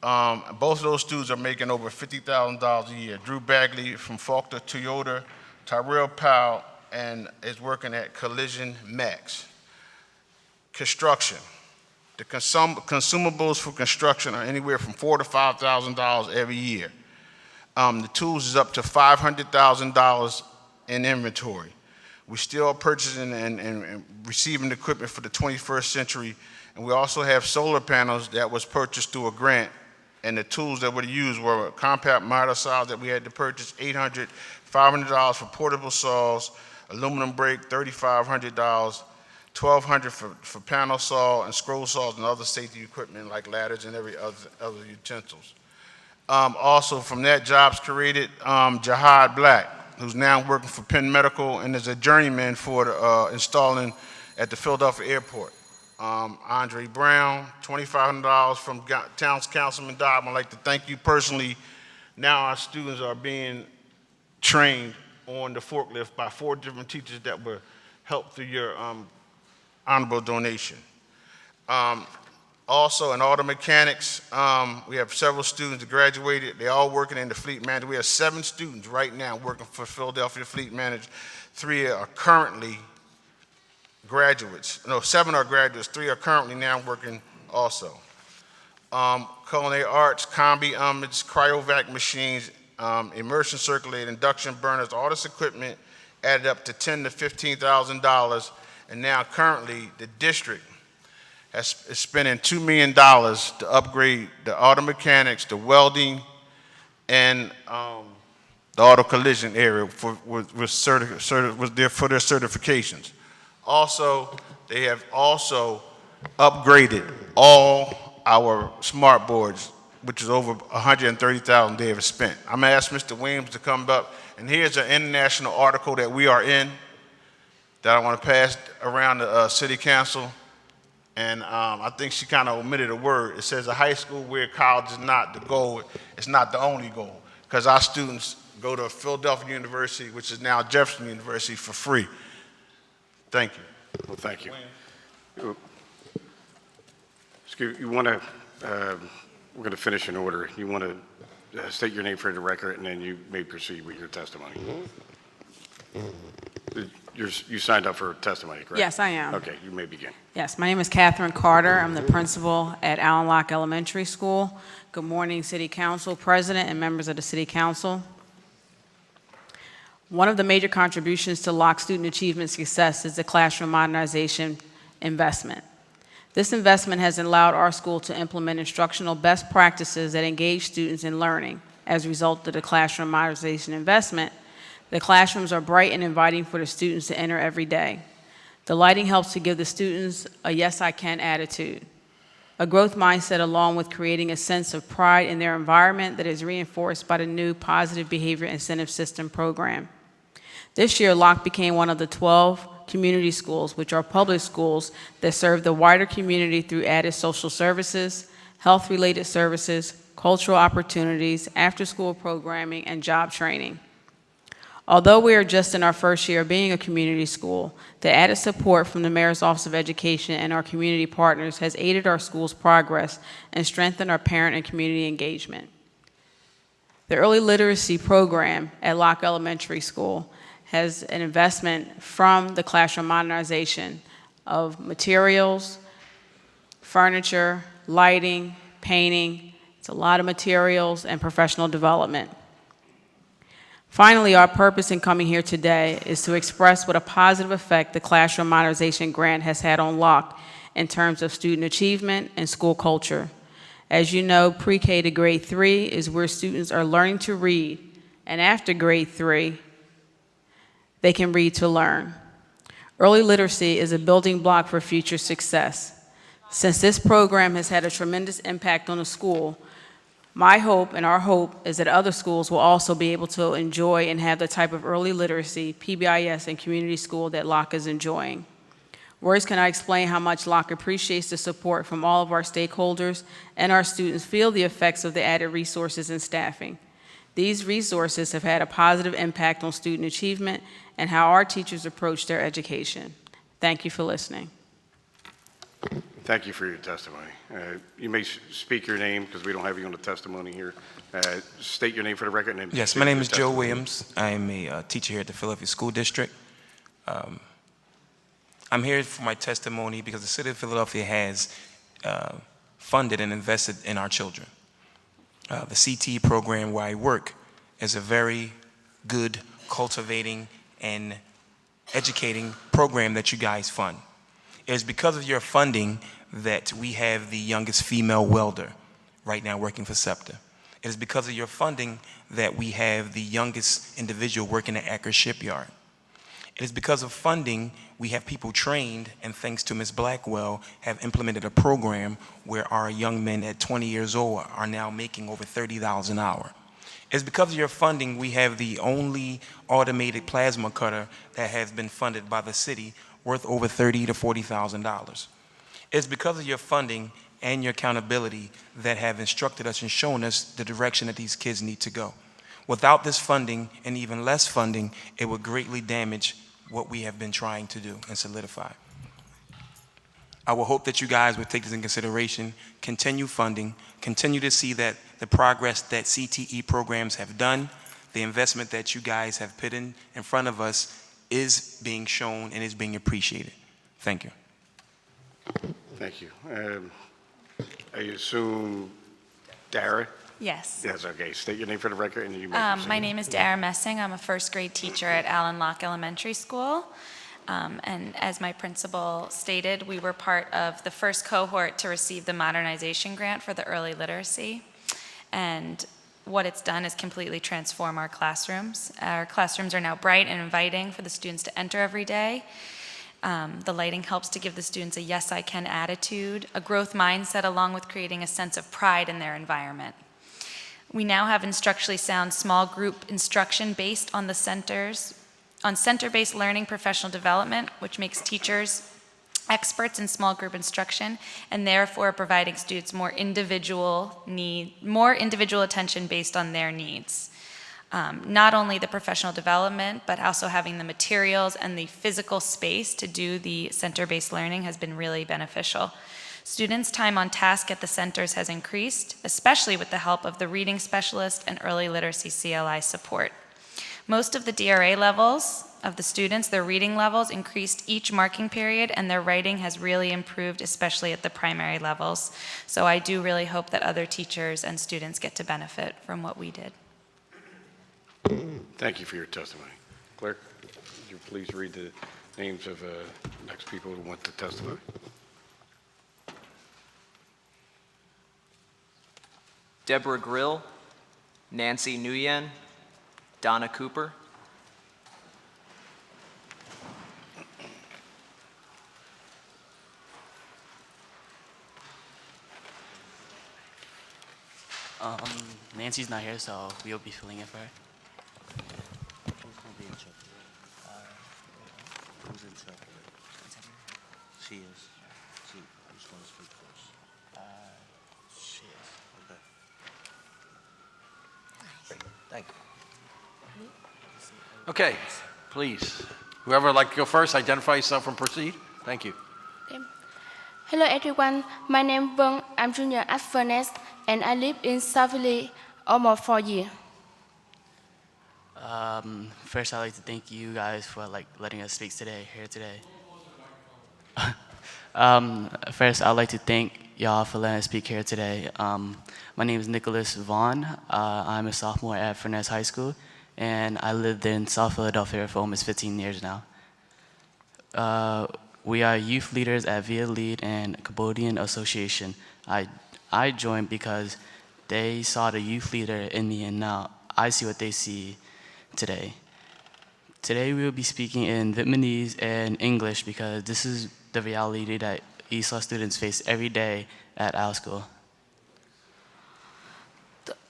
both of those students are making over $50,000 a year. Drew Bagley from Faulkner Toyota, Tyrell Powell, and is working at Collision Max. Construction. The consumables for construction are anywhere from $4,000 to $5,000 every year. The tools is up to $500,000 in inventory. We're still purchasing and receiving equipment for the 21st century, and we also have solar panels that was purchased through a grant, and the tools that were used were a compact miter saw that we had to purchase $800, $500 for portable saws, aluminum brake, $3,500, $1,200 for panel saw and scroll saws and other safety equipment like ladders and every other utensils. Also from that, jobs created, Jihad Black, who's now working for Penn Medical and is a journeyman for installing at the Philadelphia airport. Andre Brown, $2,500 from Town's Councilman Dobb. I'd like to thank you personally. Now our students are being trained on the forklift by 4 different teachers that were helped through your honorable donation. Also, in auto mechanics, we have several students that graduated. They're all working in the fleet management. We have 7 students right now working for Philadelphia Fleet Management. 3 are currently graduates. No, 7 are graduates. 3 are currently now working also. Culinary arts, combi omens, cryovac machines, immersion circulator, induction burners, all this equipment added up to $10,000 to $15,000. And now currently the district is spending $2 million to upgrade the auto mechanics, the welding, and the auto collision area for their certifications. Also, they have also upgraded all our smart boards, which is over $130,000 they have spent. I'm gonna ask Mr. Williams to come up, and here's an international article that we are in that I want to pass around the city council. And I think she kind of omitted a word. It says a high school where college is not the goal, it's not the only goal, because our students go to Philadelphia University, which is now Jefferson University, for free. Thank you. Well, thank you. Excuse you want to, we're going to finish in order. You want to state your name for the record, and then you may proceed with your testimony. You signed up for testimony, correct? Yes, I am. Okay, you may begin. Yes, my name is Katherine Carter. I'm the principal at Allen Locke Elementary School. Good morning, City Council, President, and members of the City Council. One of the major contributions to Locke student achievement success is the classroom modernization investment. This investment has allowed our school to implement instructional best practices that engage students in learning. As a result of the classroom modernization investment, the classrooms are bright and inviting for the students to enter every day. The lighting helps to give the students a yes, I can attitude, a growth mindset, along with creating a sense of pride in their environment that is reinforced by the new positive behavior incentive system program. This year, Locke became one of the 12 community schools, which are public schools that serve the wider community through added social services, health-related services, cultural opportunities, after-school programming, and job training. Although we are just in our first year of being a community school, the added support from the Mayor's Office of Education and our community partners has aided our school's progress and strengthened our parent and community engagement. The early literacy program at Locke Elementary School has an investment from the classroom modernization of materials, furniture, lighting, painting. It's a lot of materials and professional development. Finally, our purpose in coming here today is to express what a positive effect the Classroom Modernization Grant has had on Locke in terms of student achievement and school culture. As you know, pre-K to grade 3 is where students are learning to read, and after grade 3, they can read to learn. Early literacy is a building block for future success. Since this program has had a tremendous impact on the school, my hope and our hope is that other schools will also be able to enjoy and have the type of early literacy, PBIS, and community school that Locke is enjoying. Words cannot explain how much Locke appreciates the support from all of our stakeholders, and our students feel the effects of the added resources and staffing. These resources have had a positive impact on student achievement and how our teachers approach their education. Thank you for listening. Thank you for your testimony. You may speak your name because we don't have you on the testimony here. State your name for the record. And yes, my name is Joe Williams. I am a teacher here at the Philadelphia School District. I'm here for my testimony because the city of Philadelphia has funded and invested in our children. The CTE program where I work is a very good cultivating and educating program that you guys fund. It is because of your funding that we have the youngest female welder right now working for SEPTA. It is because of your funding that we have the youngest individual working at Acker Shipyard. It is because of funding we have people trained, and thanks to Ms. Blackwell, have implemented a program where our young men at 20 years old are now making over $30 an hour. It's because of your funding we have the only automated plasma cutter that has been funded by the city, worth over $30,000 to $40,000. It's because of your funding and your accountability that have instructed us and shown us the direction that these kids need to go. Without this funding and even less funding, it would greatly damage what we have been trying to do and solidify. I will hope that you guys would take this in consideration, continue funding, continue to see that the progress that CTE programs have done, the investment that you guys have put in front of us is being shown and is being appreciated. Thank you. Thank you. I assume Darren? Yes. Yes, okay. State your name for the record and you may proceed. My name is Darren Messing. I'm a first grade teacher at Allen Locke Elementary School. And as my principal stated, we were part of the first cohort to receive the modernization grant for the early literacy. And what it's done is completely transform our classrooms. Our classrooms are now bright and inviting for the students to enter every day. The lighting helps to give the students a yes, I can attitude, a growth mindset, along with creating a sense of pride in their environment. We now have instructionally sound small group instruction based on the center-based learning professional development, which makes teachers experts in small group instruction, and therefore providing students more individual attention based on their needs. Not only the professional development, but also having the materials and the physical space to do the center-based learning has been really beneficial. Students' time on task at the centers has increased, especially with the help of the reading specialist and early literacy CLI support. Most of the DRA levels of the students, their reading levels increased each marking period, and their writing has really improved, especially at the primary levels. So I do really hope that other teachers and students get to benefit from what we did. Thank you for your testimony. Clerk, would you please read the names of next people who want to testify? Deborah Grill, Nancy Nguyen, Donna Cooper. Nancy's not here, so we'll be filling in for her. Who's in trouble? She is. Who's going to speak first? She is. Okay. Thank you. Okay, please. Whoever would like to go first, identify yourself and proceed. Thank you. Hello everyone, my name is Vaughn. I'm junior at Furnace and I live in South Philly almost 4 years. First, I'd like to thank you guys for letting us speak here today. First, I'd like to thank y'all for letting us speak here today. My name is Nicholas Vaughn. I'm a sophomore at Furness High School, and I lived in South Philadelphia for almost 15 years now. We are youth leaders at Via Lead and Cambodian Association. I joined because they saw the youth leader in me, and now I see what they see today. Today we will be speaking in Vietnamese and English because this is the reality that ESOL students face every day at our school.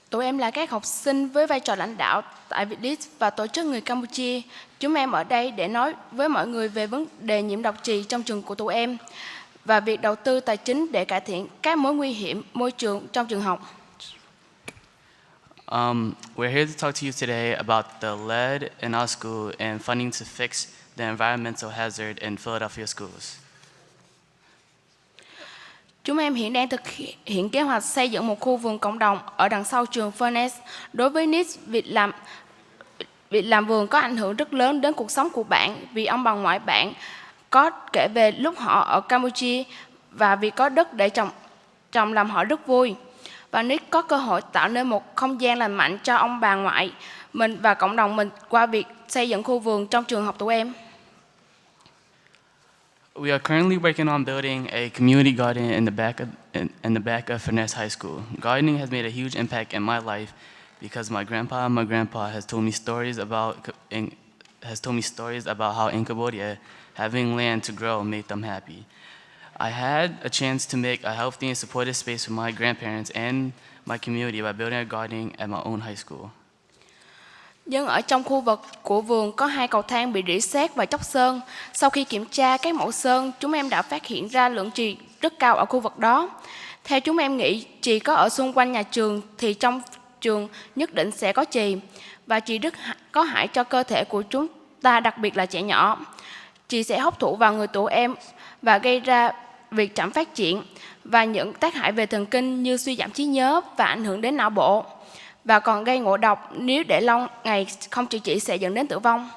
Tụi em là các học sinh với vai trò lãnh đạo tại Vietlead và tổ chức người Campuchia. Chúng em ở đây để nói với mọi người về vấn đề nhiễm độc trì trong trường của tụi em và việc đầu tư tài chính để cải thiện các mối nguy hiểm môi trường trong trường học. We're here to talk to you today about the lead in our school and funding to fix the environmental hazard in Philadelphia schools. Chúng em hiện đang thực hiện kế hoạch xây dựng một khu vườn cộng đồng ở đằng sau trường Furness. Đối với Nis, việc làm vườn có ảnh hưởng rất lớn đến cuộc sống của bạn vì ông bà ngoại bạn có kể về lúc họ ở Campuchia và vì có đất để trồng làm họ rất vui. Và Nis có cơ hội tạo nên một không gian lành mạnh cho ông bà ngoại mình và cộng đồng mình qua việc xây dựng khu vườn trong trường học tụi em. We are currently working on building a community garden in the back of Furness High School. Gardening has made a huge impact in my life because my grandpa has told me stories about how in Cambodia having land to grow made them happy. I had a chance to make a healthy and supportive space for my grandparents and my community by building a garden at my own high school. Nhưng ở trong khu vực của vườn có 2 cầu thang bị rỉ sét và chóc sơn. Sau khi kiểm tra các mẫu sơn, chúng em đã phát hiện ra lượng trì rất cao ở khu vực đó. Theo chúng em nghĩ, trì có ở xung quanh nhà trường thì trong trường nhất định sẽ có trì. Và trì rất có hại cho cơ thể của chúng ta, đặc biệt là trẻ nhỏ. Trì sẽ hấp thụ vào người tụi em và gây ra việc chậm phát triển và những tác hại về thần kinh như suy giảm trí nhớ và ảnh hưởng đến não bộ. Và còn gây ngộ độc nếu để lâu ngày không chữa trị sẽ dẫn đến tử vong.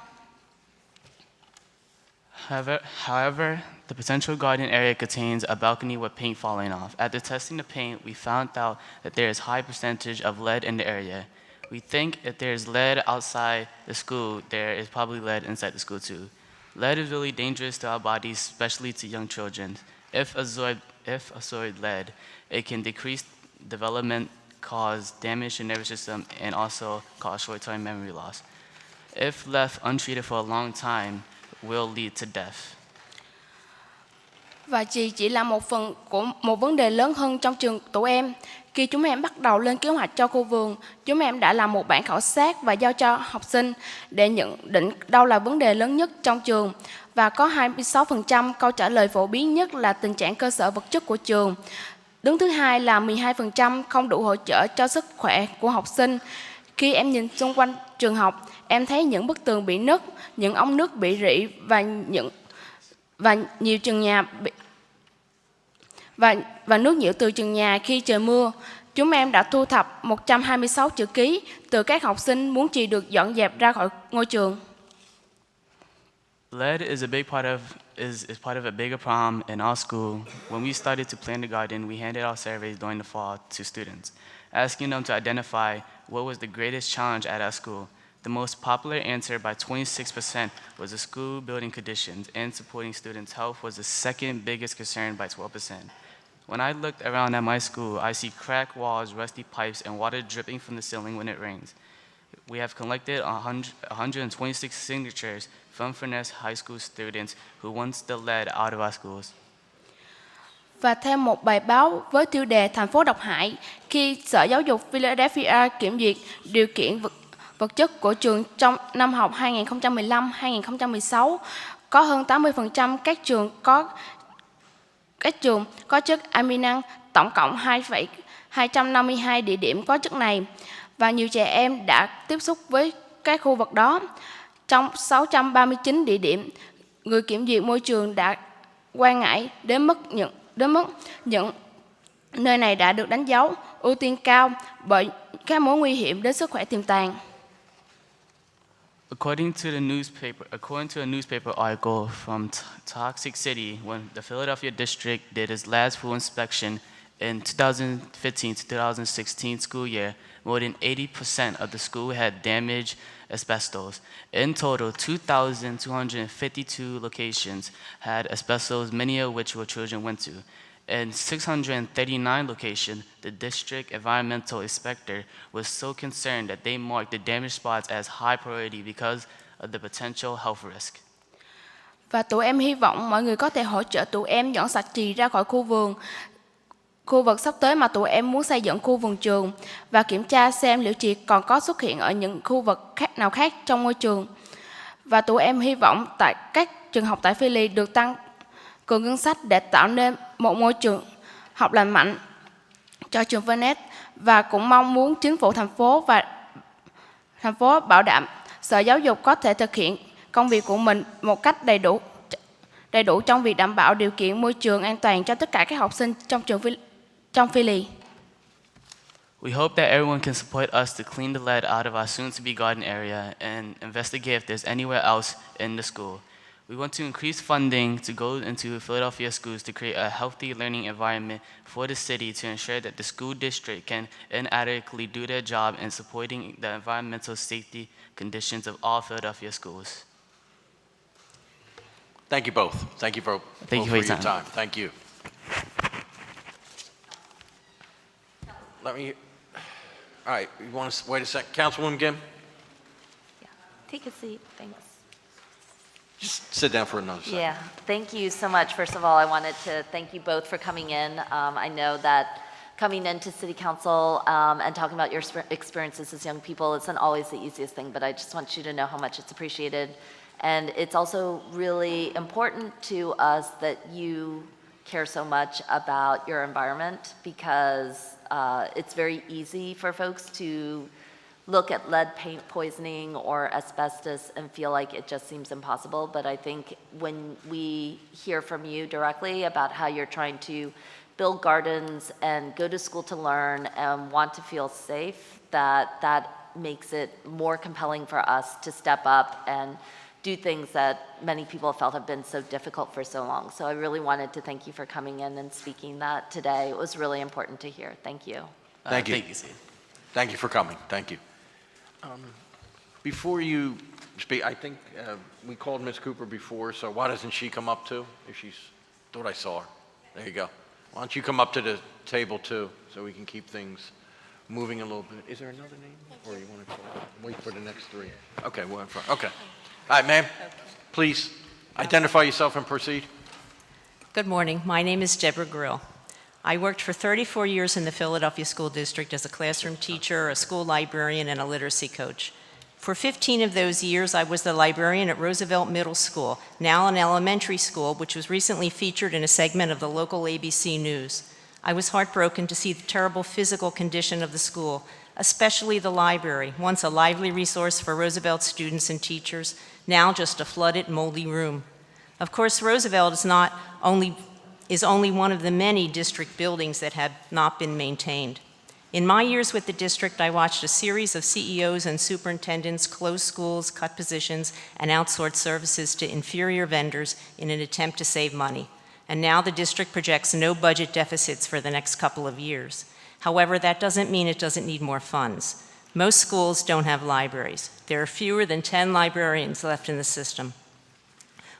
However, the potential garden area contains a balcony with paint falling off. After testing the paint, we found out that there is high percentage of lead in the area. We think if there is lead outside the school, there is probably lead inside the school too. Lead is really dangerous to our bodies, especially to young children. If absorbed lead, it can decrease development, cause damage to the nervous system, and also cause short-term memory loss. If left untreated for a long time, will lead to death. Và chỉ là một phần của một vấn đề lớn hơn trong trường tụi em. Khi chúng em bắt đầu lên kế hoạch cho khu vườn, chúng em đã làm một bản khảo sát và giao cho học sinh để nhận định đâu là vấn đề lớn nhất trong trường. Và có 26% câu trả lời phổ biến nhất là tình trạng cơ sở vật chất của trường. Đứng thứ hai là 12% không đủ hỗ trợ cho sức khỏe của học sinh. Khi em nhìn xung quanh trường học, em thấy những bức tường bị nứt, những ống nước bị rỉ và nhiều trường nhà và nước nhiễu từ trường nhà khi trời mưa. Chúng em đã thu thập 126 chữ ký từ các học sinh muốn trì được dọn dẹp ra khỏi ngôi trường. Lead is part of a bigger problem in our school. When we started to plan the garden, we handed out surveys during the fall to students, asking them to identify what was the greatest challenge at our school. The most popular answer by 26% was the school building conditions, and supporting students' health was the second biggest concern by 12%. When I looked around at my school, I see cracked walls, rusty pipes, and water dripping from the ceiling when it rains. We have collected 126 signatures from Furness High School students who wants the lead out of our schools. Và theo một bài báo với tiêu đề Thành phố độc hại, khi Sở Giáo dục Philadelphia kiểm duyệt điều kiện vật chất của trường trong năm học 2015-2016, có hơn 80% các trường có chất aminan, tổng cộng 252 địa điểm có chất này. Và nhiều trẻ em đã tiếp xúc với các khu vực đó. Trong 639 địa điểm, người kiểm duyệt môi trường đã quan ngại đến mức những nơi này đã được đánh dấu ưu tiên cao bởi các mối nguy hiểm đến sức khỏe tiềm tàng. According to a newspaper article from Toxic City, when the Philadelphia district did its last full inspection, In 2015 to 2016 school year, more than 80% of the school had damaged asbestos. In total, 2,252 locations had asbestos, many of which were children went to. In 639 locations, the district environmental inspector was so concerned that they marked the damaged spots as high priority because of the potential health risk. Và tụi em hy vọng mọi người có thể hỗ trợ tụi em dọn sạch chì ra khỏi khu vườn. Khu vực sắp tới mà tụi em muốn xây dựng khu vườn trường và kiểm tra xem liệu chì còn có xuất hiện ở những khu vực nào khác trong ngôi trường. Và tụi em hy vọng tại các trường học tại Philly được tăng cường ngân sách để tạo nên một môi trường học lành mạnh cho trường Vernet, và cũng mong muốn chính phủ thành phố bảo đảm Sở Giáo dục có thể thực hiện công việc của mình một cách đầy đủ trong việc đảm bảo điều kiện môi trường an toàn cho tất cả các học sinh trong Philly. We hope that everyone can support us to clean the lead out of our soon-to-be garden area and investigate if there's anywhere else in the school. We want to increase funding to go into Philadelphia schools to create a healthy learning environment for the city to ensure that the school district can inadequately do their job in supporting the environmental safety conditions of all Philadelphia schools. Thank you both. Thank you for your time. Thank you. All right, you want to wait a second? Councilwoman Kim? Take a seat, thanks. Just sit down for another second. Yeah, thank you so much. First of all, I wanted to thank you both for coming in. I know that coming into City Council and talking about your experiences as young people isn't always the easiest thing, but I just want you to know how much it's appreciated. And it's also really important to us that you care so much about your environment, because it's very easy for folks to look at lead paint poisoning or asbestos and feel like it just seems impossible. But I think when we hear from you directly about how you're trying to build gardens and go to school to learn and want to feel safe, that makes it more compelling for us to step up and do things that many people felt have been so difficult for so long. So I really wanted to thank you for coming in and speaking that today. It was really important to hear. Thank you. Thank you. Thank you, Steve. Thank you for coming. Thank you. Before you speak, I think we called Ms. Cooper before, so why doesn't she come up too? If she's, thought I saw her. There you go. Why don't you come up to the table too, so we can keep things moving a little bit. Is there another name, or you want to wait for the next three? Okay, we're in front. Okay. All right, ma'am. Please identify yourself and proceed. Good morning. My name is Deborah Grill. I worked for 34 years in the Philadelphia School District as a classroom teacher, a school librarian, and a literacy coach. For 15 of those years, I was the librarian at Roosevelt Middle School, now an elementary school, which was recently featured in a segment of the local ABC News. I was heartbroken to see the terrible physical condition of the school, especially the library, once a lively resource for Roosevelt students and teachers, now just a flooded, moldy room. Of course, Roosevelt is only one of the many district buildings that have not been maintained. In my years with the district, I watched a series of CEOs and superintendents close schools, cut positions, and outsource services to inferior vendors in an attempt to save money. And now the district projects no budget deficits for the next couple of years. However, that doesn't mean it doesn't need more funds. Most schools don't have libraries. There are fewer than 10 librarians left in the system.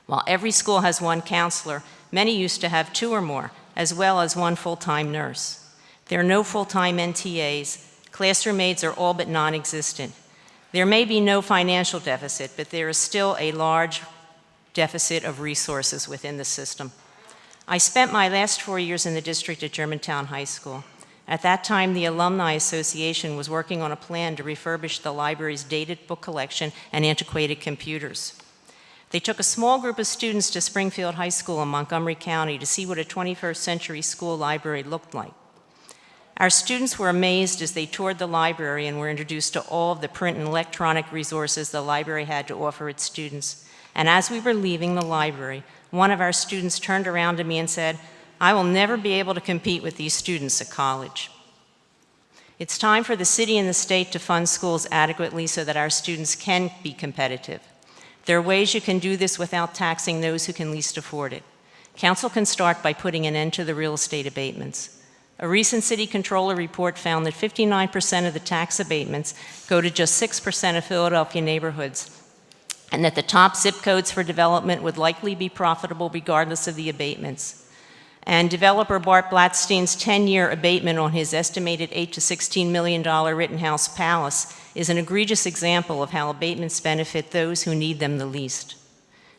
While every school has one counselor, many used to have 2 or more, as well as 1 full-time nurse. There are no full-time NTAs. Classroom aides are all but non-existent. There may be no financial deficit, but there is still a large deficit of resources within the system. I spent my last 4 years in the district at Germantown High School. At that time, the Alumni Association was working on a plan to refurbish the library's dated book collection and antiquated computers. They took a small group of students to Springfield High School in Montgomery County to see what a 21st century school library looked like. Our students were amazed as they toured the library and were introduced to all of the print and electronic resources the library had to offer its students. And as we were leaving the library, one of our students turned around to me and said, "I will never be able to compete with these students at college." It's time for the city and the state to fund schools adequately so that our students can be competitive. There are ways you can do this without taxing those who can least afford it. Council can start by putting an end to the real estate abatements. A recent city controller report found that 59% of the tax abatements go to just 6% of Philadelphia neighborhoods, and that the top zip codes for development would likely be profitable regardless of the abatements. And developer Bart Blatstein's 10-year abatement on his estimated $8 to $16 million Rittenhouse Palace is an egregious example of how abatements benefit those who need them the least.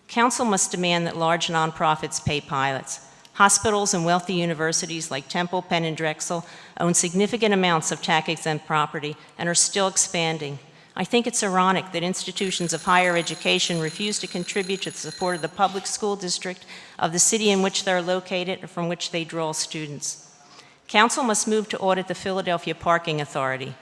Council must demand that large nonprofits pay pilots. Hospitals and wealthy universities like Temple, Penn, and Drexel own significant amounts of tax-exempt property and are still expanding. I think it's ironic that institutions of higher education refuse to contribute to the support of the public school district of the city in which they're located or from which they draw students. Council must move to audit the Philadelphia Parking Authority.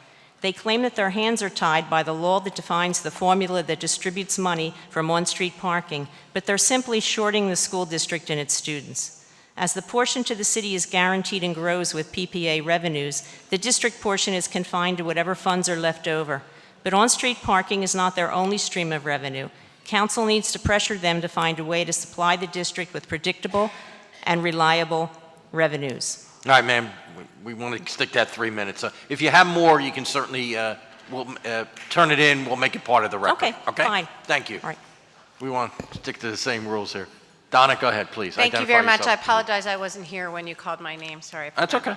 They claim that their hands are tied by the law that defines the formula that distributes money from on-street parking, but they're simply shorting the school district and its students. As the portion to the city is guaranteed and grows with PPA revenues, the district portion is confined to whatever funds are left over. But on-street parking is not their only stream of revenue. Council needs to pressure them to find a way to supply the district with predictable and reliable revenues. All right, ma'am, we want to stick that 3 minutes. If you have more, you can certainly, we'll turn it in, we'll make it part of the record. Okay, fine. Thank you. All right. We want to stick to the same rules here. Donna, go ahead, please. Thank you Identify very much. yourself, I apologize I wasn't here when you called my name. Sorry. That's okay.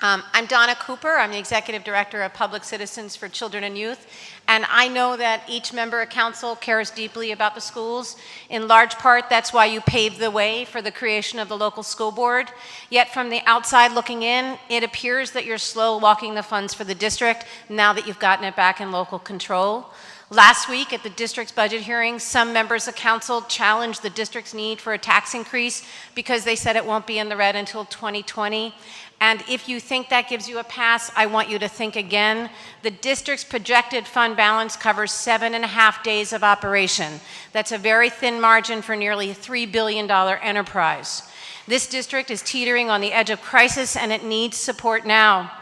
I'm Donna Cooper. I'm the Executive Director of Public Citizens for Children and Youth. And I know that each member of council cares deeply about the schools. In large part, that's why you paved the way for the creation of the local school board. Yet from the outside looking in, it appears that you're slow walking the funds for the district now that you've gotten it back in local control. Last week at the district's budget hearing, some members of council challenged the district's need for a tax increase because they said it won't be in the red until 2020. And if you think that gives you a pass, I want you to think again. The district's projected fund balance covers 7.5 days of operation. That's a very thin margin for nearly a $3 billion enterprise. This district is teetering on the edge of crisis and it needs support now.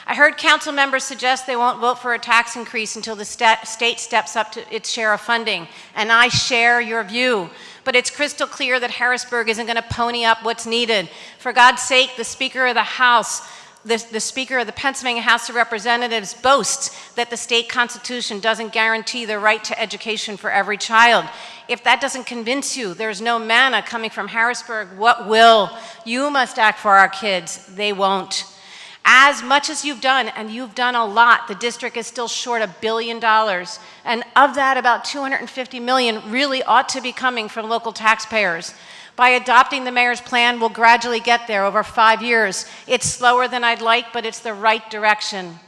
I heard council members suggest they won't vote for a tax increase until the state steps up to its share of funding, and I share your view. But it's crystal clear that Harrisburg isn't going to pony up what's needed. For God's sake, the Speaker of the House, the Speaker of the Pennsylvania House of Representatives boasts that the state constitution doesn't guarantee the right to education for every child. If that doesn't convince you, there's no manna coming from Harrisburg. What will? You must act for our kids. They won't. As much as you've done, and you've done a lot, the district is still short $1 billion. And of that, about $250 million really ought to be coming from local taxpayers. By adopting the mayor's plan, we'll gradually get there over 5 years. It's slower than I'd like, but it's the right direction.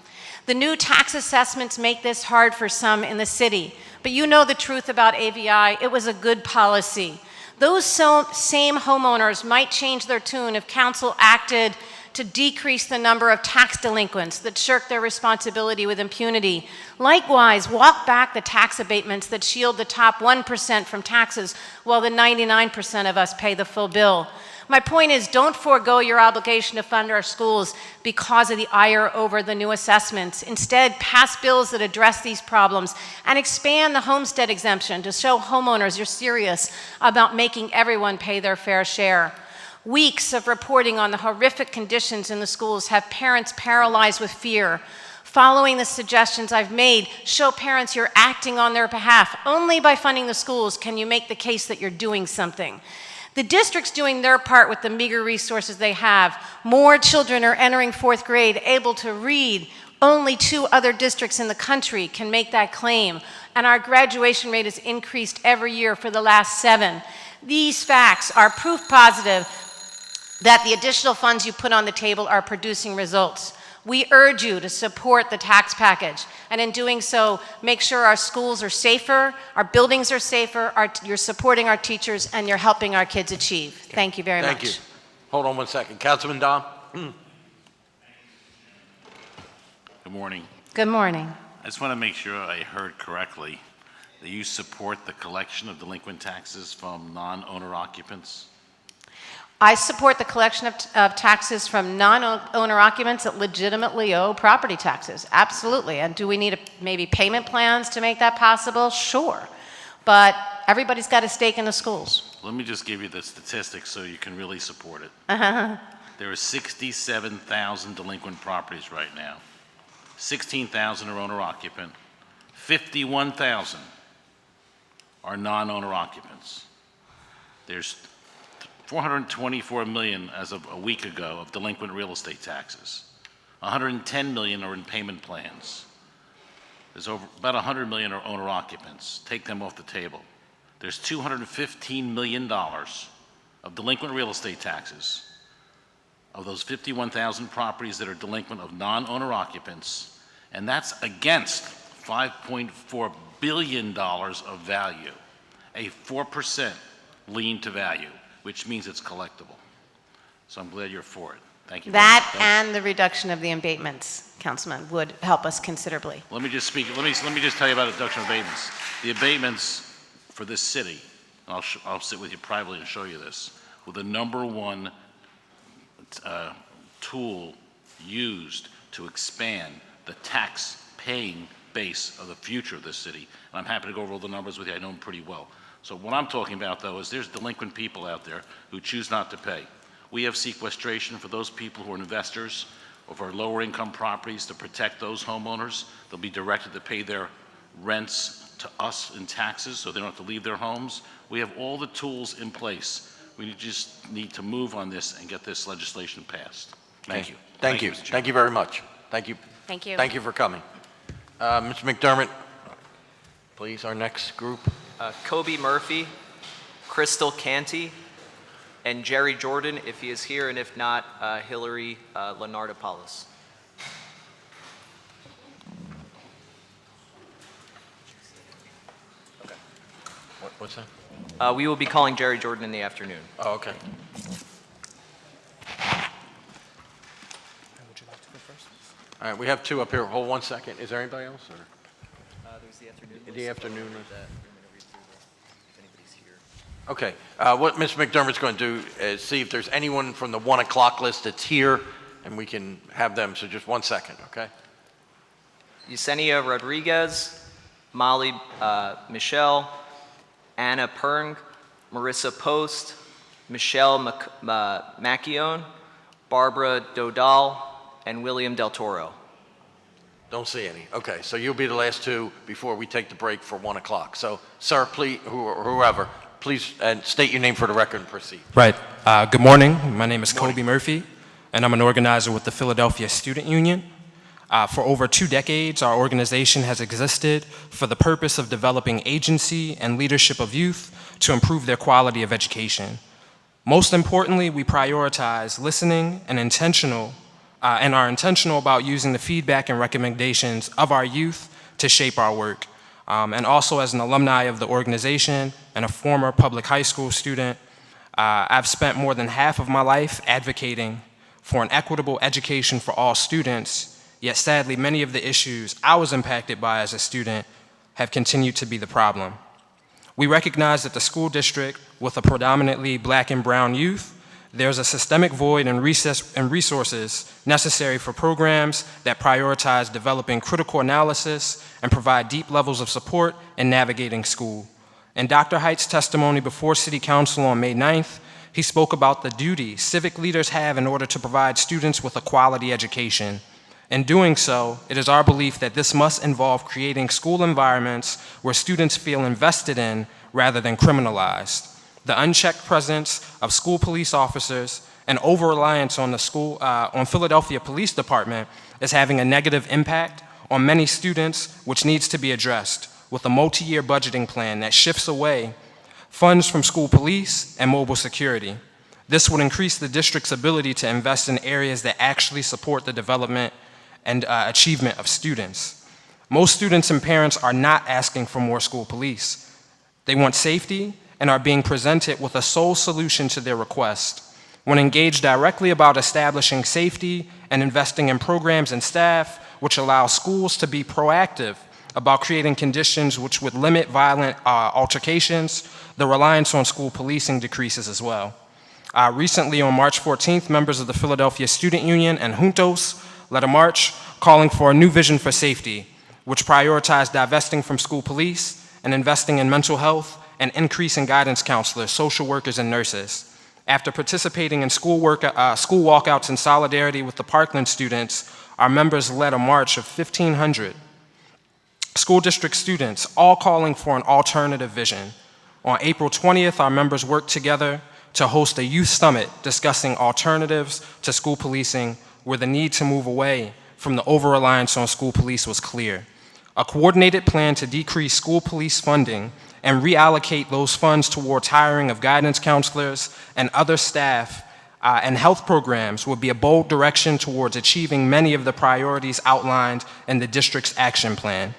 The new tax assessments make this hard for some in the city. But you know the truth about AVI. It was a good policy. Those same homeowners might change their tune if council acted to decrease the number of tax delinquents that shirk their responsibility with impunity. Likewise, walk back the tax abatements that shield the top 1% from taxes while the 99% of us pay the full bill. My point is, don't forego your obligation to fund our schools because of the ire over the new assessments. Instead, pass bills that address these problems and expand the homestead exemption to show homeowners you're serious about making everyone pay their fair share. Weeks of reporting on the horrific conditions in the schools have parents paralyzed with fear. Following the suggestions I've made, show parents you're acting on their behalf. Only by funding the schools can you make the case that you're doing something. The district's doing their part with the meager resources they have. More children are entering 4th grade able to read. Only 2 other districts in the country can make that claim. And our graduation rate has increased every year for the last 7. These facts are proof positive that the additional funds you put on the table are producing results. We urge you to support the tax package, and in doing so, make sure our schools are safer, our buildings are safer, you're supporting our teachers, and you're helping our kids achieve. Thank you very much. Thank you. Hold on one second. Councilman Dom? Good morning. Good morning. I just want to make sure I heard correctly that you support the collection of delinquent taxes from non-owner occupants? I support the collection of taxes from non-owner occupants that legitimately owe property taxes. Absolutely. And do we need maybe payment plans to make that possible? Sure. But everybody's got a stake in the schools. Let me just give you the statistics so you can really support it. There are 67,000 delinquent properties right now. 16,000 are owner-occupant. 51,000 are non-owner occupants. There's 424 million as of a week ago of delinquent real estate taxes. 110 million are in payment plans. There's about 100 million are owner occupants. Take them off the table. There's $215 million of delinquent real estate taxes of those 51,000 properties that are delinquent of non-owner occupants, and that's against $5.4 billion of value, a 4% lien to value, which means it's collectible. So I'm glad you're for it. Thank you. That and the reduction of the abatements, Councilman, would help us considerably. Let me just tell you about reduction of abatements. The abatements for this city, and I'll sit with you privately and show you this, were the #1 tool used to expand the tax-paying base of the future of this city. And I'm happy to go over all the numbers with you. I know them pretty well. So what I'm talking about, though, is there's delinquent people out there who choose not to pay. We have sequestration for those people who are investors of our lower income properties to protect those homeowners. They'll be directed to pay their rents to us in taxes so they don't have to leave their homes. We have all the tools in place. We just need to move on this and get this legislation passed. Thank you. Thank you. Thank you very much. Thank you. Thank you. Thank you for coming. Mr. McDermott, please, our next group. Kobe Murphy, Crystal Canty, and Jerry Jordan, if he is here, and if not, Hillary Lenardopoulos. Okay. What's that? We will be calling Jerry Jordan in the afternoon. Oh, okay. All right, we have two up here. Hold 1 second. Is there anybody else? Or? There's the afternoon. In the afternoon. Okay. What Mr. McDermott's going to do is see if there's anyone from the 1 o'clock list that's here, and we can have them. So just 1 second, okay? Yesenia Rodriguez, Molly Michelle, Anna Perng, Marissa Post, Michelle Macchione, Barbara Dodal, and William Del Toro. Don't see any. Okay, so you'll be the last two before we take the break for 1 o'clock. So, sir, please, whoever, please state your name for the record and proceed. Right. Good morning. My name is Kobe Murphy, and I'm an organizer with the Philadelphia Student Union. For over 2 decades, our organization has existed for the purpose of developing agency and leadership of youth to improve their quality of education. Most importantly, we prioritize listening and are intentional about using the feedback and recommendations of our youth to shape our work. And also, as an alumni of the organization and a former public high school student, I've spent more than half of my life advocating for an equitable education for all students, yet sadly, many of the issues I was impacted by as a student have continued to be the problem. We recognize that the school district, with a predominantly Black and brown youth, there's a systemic void in resources necessary for programs that prioritize developing critical analysis and provide deep levels of support in navigating school. In Dr. Height's testimony before City Council on May 9th, he spoke about the duty civic leaders have in order to provide students with a quality education. In doing so, it is our belief that this must involve creating school environments where students feel invested in rather than criminalized. The unchecked presence of school police officers and over-reliance on on Philadelphia Police Department is having a negative impact on many students, which needs to be addressed with a multi-year budgeting plan that shifts away funds from school police and mobile security. This would increase the district's ability to invest in areas that actually support the development and achievement of students. Most students and parents are not asking for more school police. They want safety and are being presented with a sole solution to their request. When engaged directly about establishing safety and investing in programs and staff which allow schools to be proactive about creating conditions which would limit violent altercations, the reliance on school policing decreases as well. Recently, on March 14th, members of the Philadelphia Student Union and Juntos led a march calling for a new vision for safety, which prioritized divesting from school police and investing in mental health and increasing guidance counselors, social workers, and nurses. After participating in school walkouts in solidarity with the Parkland students, our members led a march of 1,500 school district students, all calling for an alternative vision. On April 20th, our members worked together to host a youth summit discussing alternatives to school policing, where the need to move away from the over-reliance on school police was clear. A coordinated plan to decrease school police funding and reallocate those funds towards hiring of guidance counselors and other staff and health programs would be a bold direction towards achieving many of the priorities outlined in the district's action plan.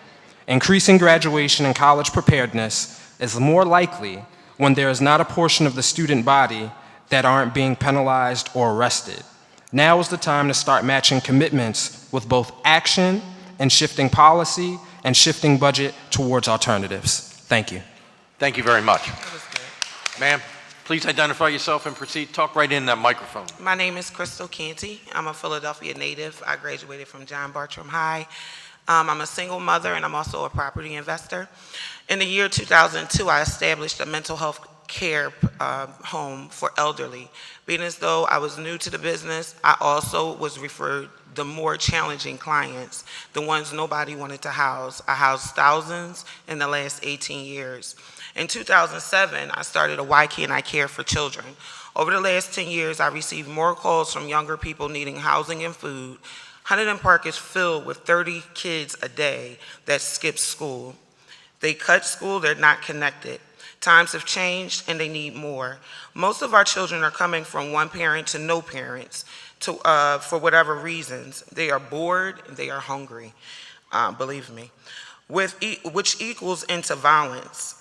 Increasing graduation and college preparedness is more likely when there is not a portion of the student body that aren't being penalized or arrested. Now is the time to start matching commitments with both action and shifting policy and shifting budget towards alternatives. Thank you. Thank you very much. Ma'am, please identify yourself and proceed. Talk right in that microphone. My name is Crystal Canty. I'm a Philadelphia native. I graduated from John Bartram High. I'm a single mother, and I'm also a property investor. In the year 2002, I established a mental health care home for elderly. Being as though I was new to the business, I also was referred the more challenging clients, the ones nobody wanted to house. I housed thousands in the last 18 years. In 2007, I started a Why Can't I Care for Children. Over the last 10 years, I received more calls from younger people needing housing and food. Huntington Park is filled with 30 kids a day that skip school. They cut school, they're not connected. Times have changed and they need more. Most of our children are coming from one parent to no parents for whatever reasons. They are bored and they are hungry, believe me, which equals into violence.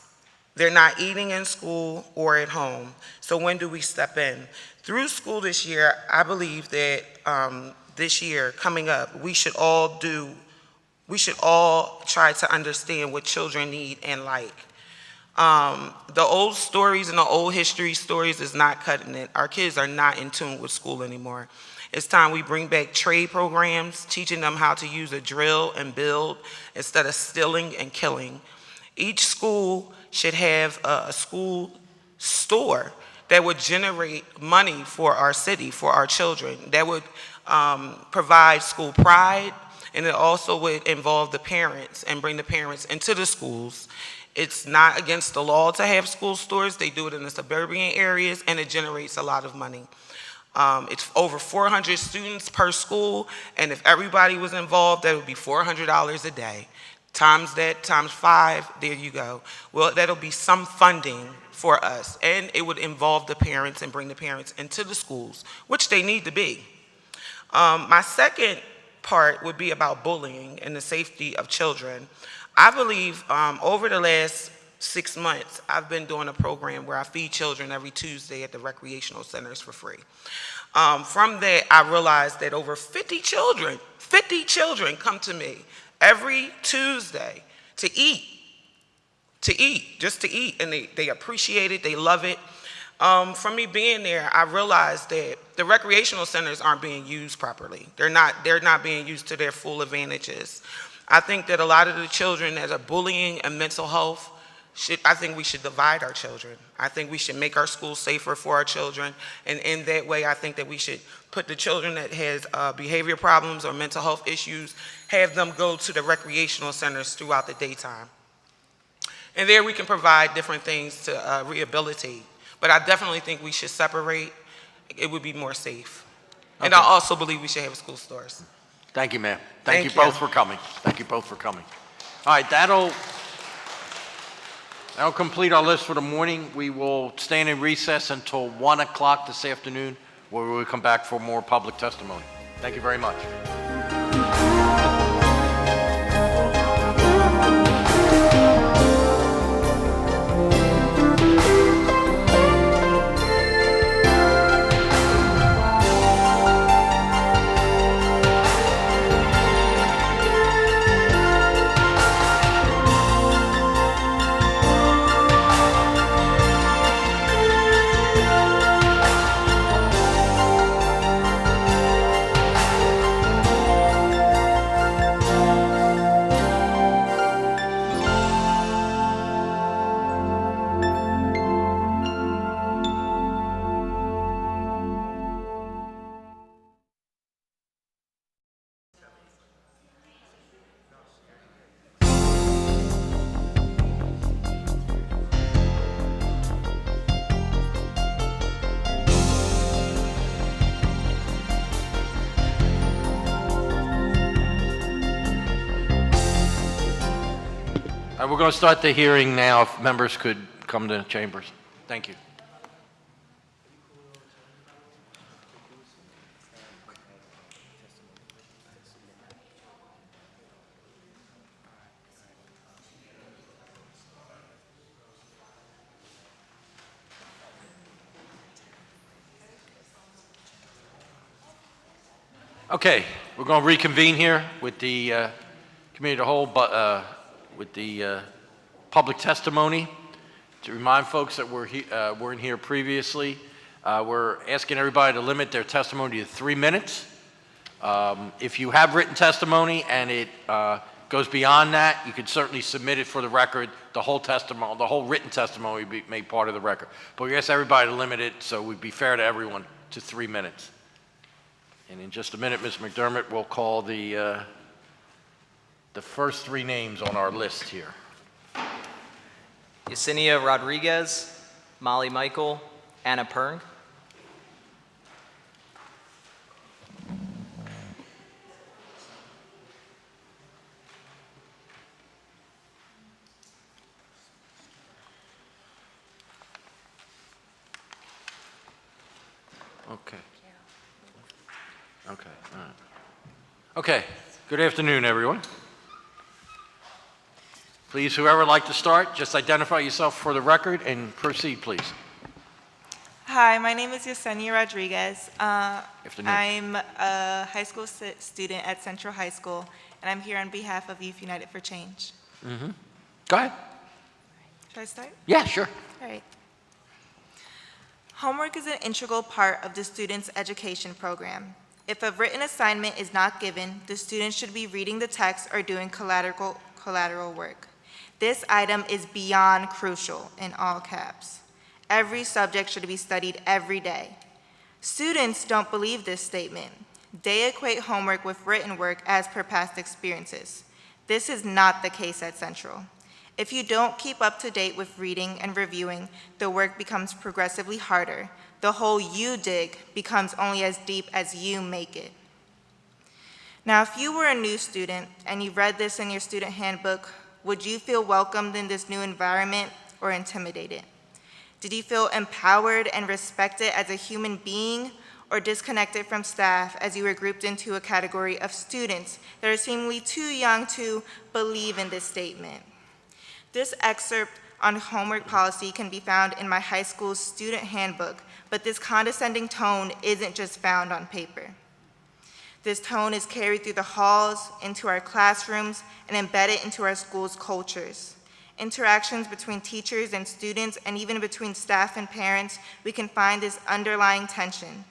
They're not eating in school or at home. So when do we step in? Through school this year, I believe that this year coming up, we should all try to understand what children need and like. The old stories and the old history stories is not cutting it. Our kids are not in tune with school anymore. It's time we bring back trade programs, teaching them how to use a drill and build instead of stealing and killing. Each school should have a school store that would generate money for our city, for our children, that would provide school pride, and it also would involve the parents and bring the parents into the schools. It's not against the law to have school stores. They do it in the suburban areas, and it generates a lot of money. It's over 400 students per school, and if everybody was involved, that would be $400 a day. Times that, times 5, there you go. Well, that'll be some funding for us, and it would involve the parents and bring the parents into the schools, which they need to be. My second part would be about bullying and the safety of children. I believe over the last 6 months, I've been doing a program where I feed children every Tuesday at the recreational centers for free. From that, I realized that over 50 children come to me every Tuesday to eat, just to eat, and they appreciate it, they love it. From me being there, I realized that the recreational centers aren't being used properly. They're not being used to their full advantages. I think that a lot of the children that are bullying and mental health, I think we should divide our children. I think we should make our schools safer for our children, and in that way, I think that we should put the children that has behavior problems or mental health issues, have them go to the recreational centers throughout the daytime. And there we can provide different things to rehabilitate. But I definitely think we should separate. It would be more safe. Okay. And I also believe we should have school stores. Thank you, ma'am. Thank you both for coming. Thank you both for coming. All right, that'll complete our list for the morning. We will stand in recess until 1 o'clock this afternoon, where we will come back for more public testimony. Thank you very much. All right, we're going to start the hearing now. If members could come to chambers. Thank you. Okay, we're going to reconvene here with the committee of the whole, but with the public testimony. To remind folks that weren't here previously, we're asking everybody to limit their testimony to 3 minutes. If you have written testimony and it goes beyond that, you could certainly submit it for the record. The whole testimony, the whole written testimony would be made part of the record. But we ask everybody to limit it so we'd be fair to everyone to 3 minutes. And in just a minute, Ms. McDermott will call the first 3 names on our list here. Yesenia Rodriguez, Molly Michael, Anna Perng. Okay. Okay, all right. Okay, good afternoon, everyone. Please, whoever would like to start, just identify yourself for the record and proceed, please. Hi, my name is Yesenia Rodriguez. Afternoon. I'm a high school student at Central High School, and I'm here on behalf of Youth United for Change. Mm-hmm. Go ahead. Should I start? Yeah, sure. All right. Homework is an integral part of the student's education program. If a written assignment is not given, the student should be reading the text or doing collateral work. This item is beyond crucial, in all caps. Every subject should be studied every day. Students don't believe this statement. They equate homework with written work as per past experiences. This is not the case at Central. If you don't keep up to date with reading and reviewing, the work becomes progressively harder. The hole you dig becomes only as deep as you make it. Now, if you were a new student and you read this in your student handbook, would you feel welcomed in this new environment or intimidated? Did you feel empowered and respected as a human being or disconnected from staff as you were grouped into a category of students that are seemingly too young to believe in this statement? This excerpt on homework policy can be found in my high school student handbook, but this condescending tone isn't just found on paper. This tone is carried through the halls, into our classrooms, and embedded into our school's cultures. Interactions between teachers and students, and even between staff and parents, we can find this underlying tension.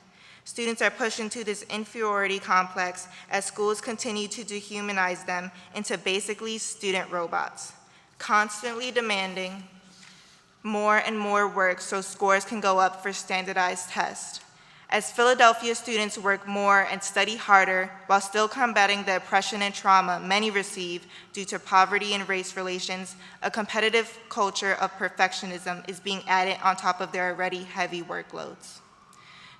Students are pushed into this inferiority complex as schools continue to dehumanize them into basically student robots, constantly demanding more and more work so scores can go up for standardized tests. As Philadelphia students work more and study harder while still combating the oppression and trauma many receive due to poverty and race relations, a competitive culture of perfectionism is being added on top of their already heavy workloads.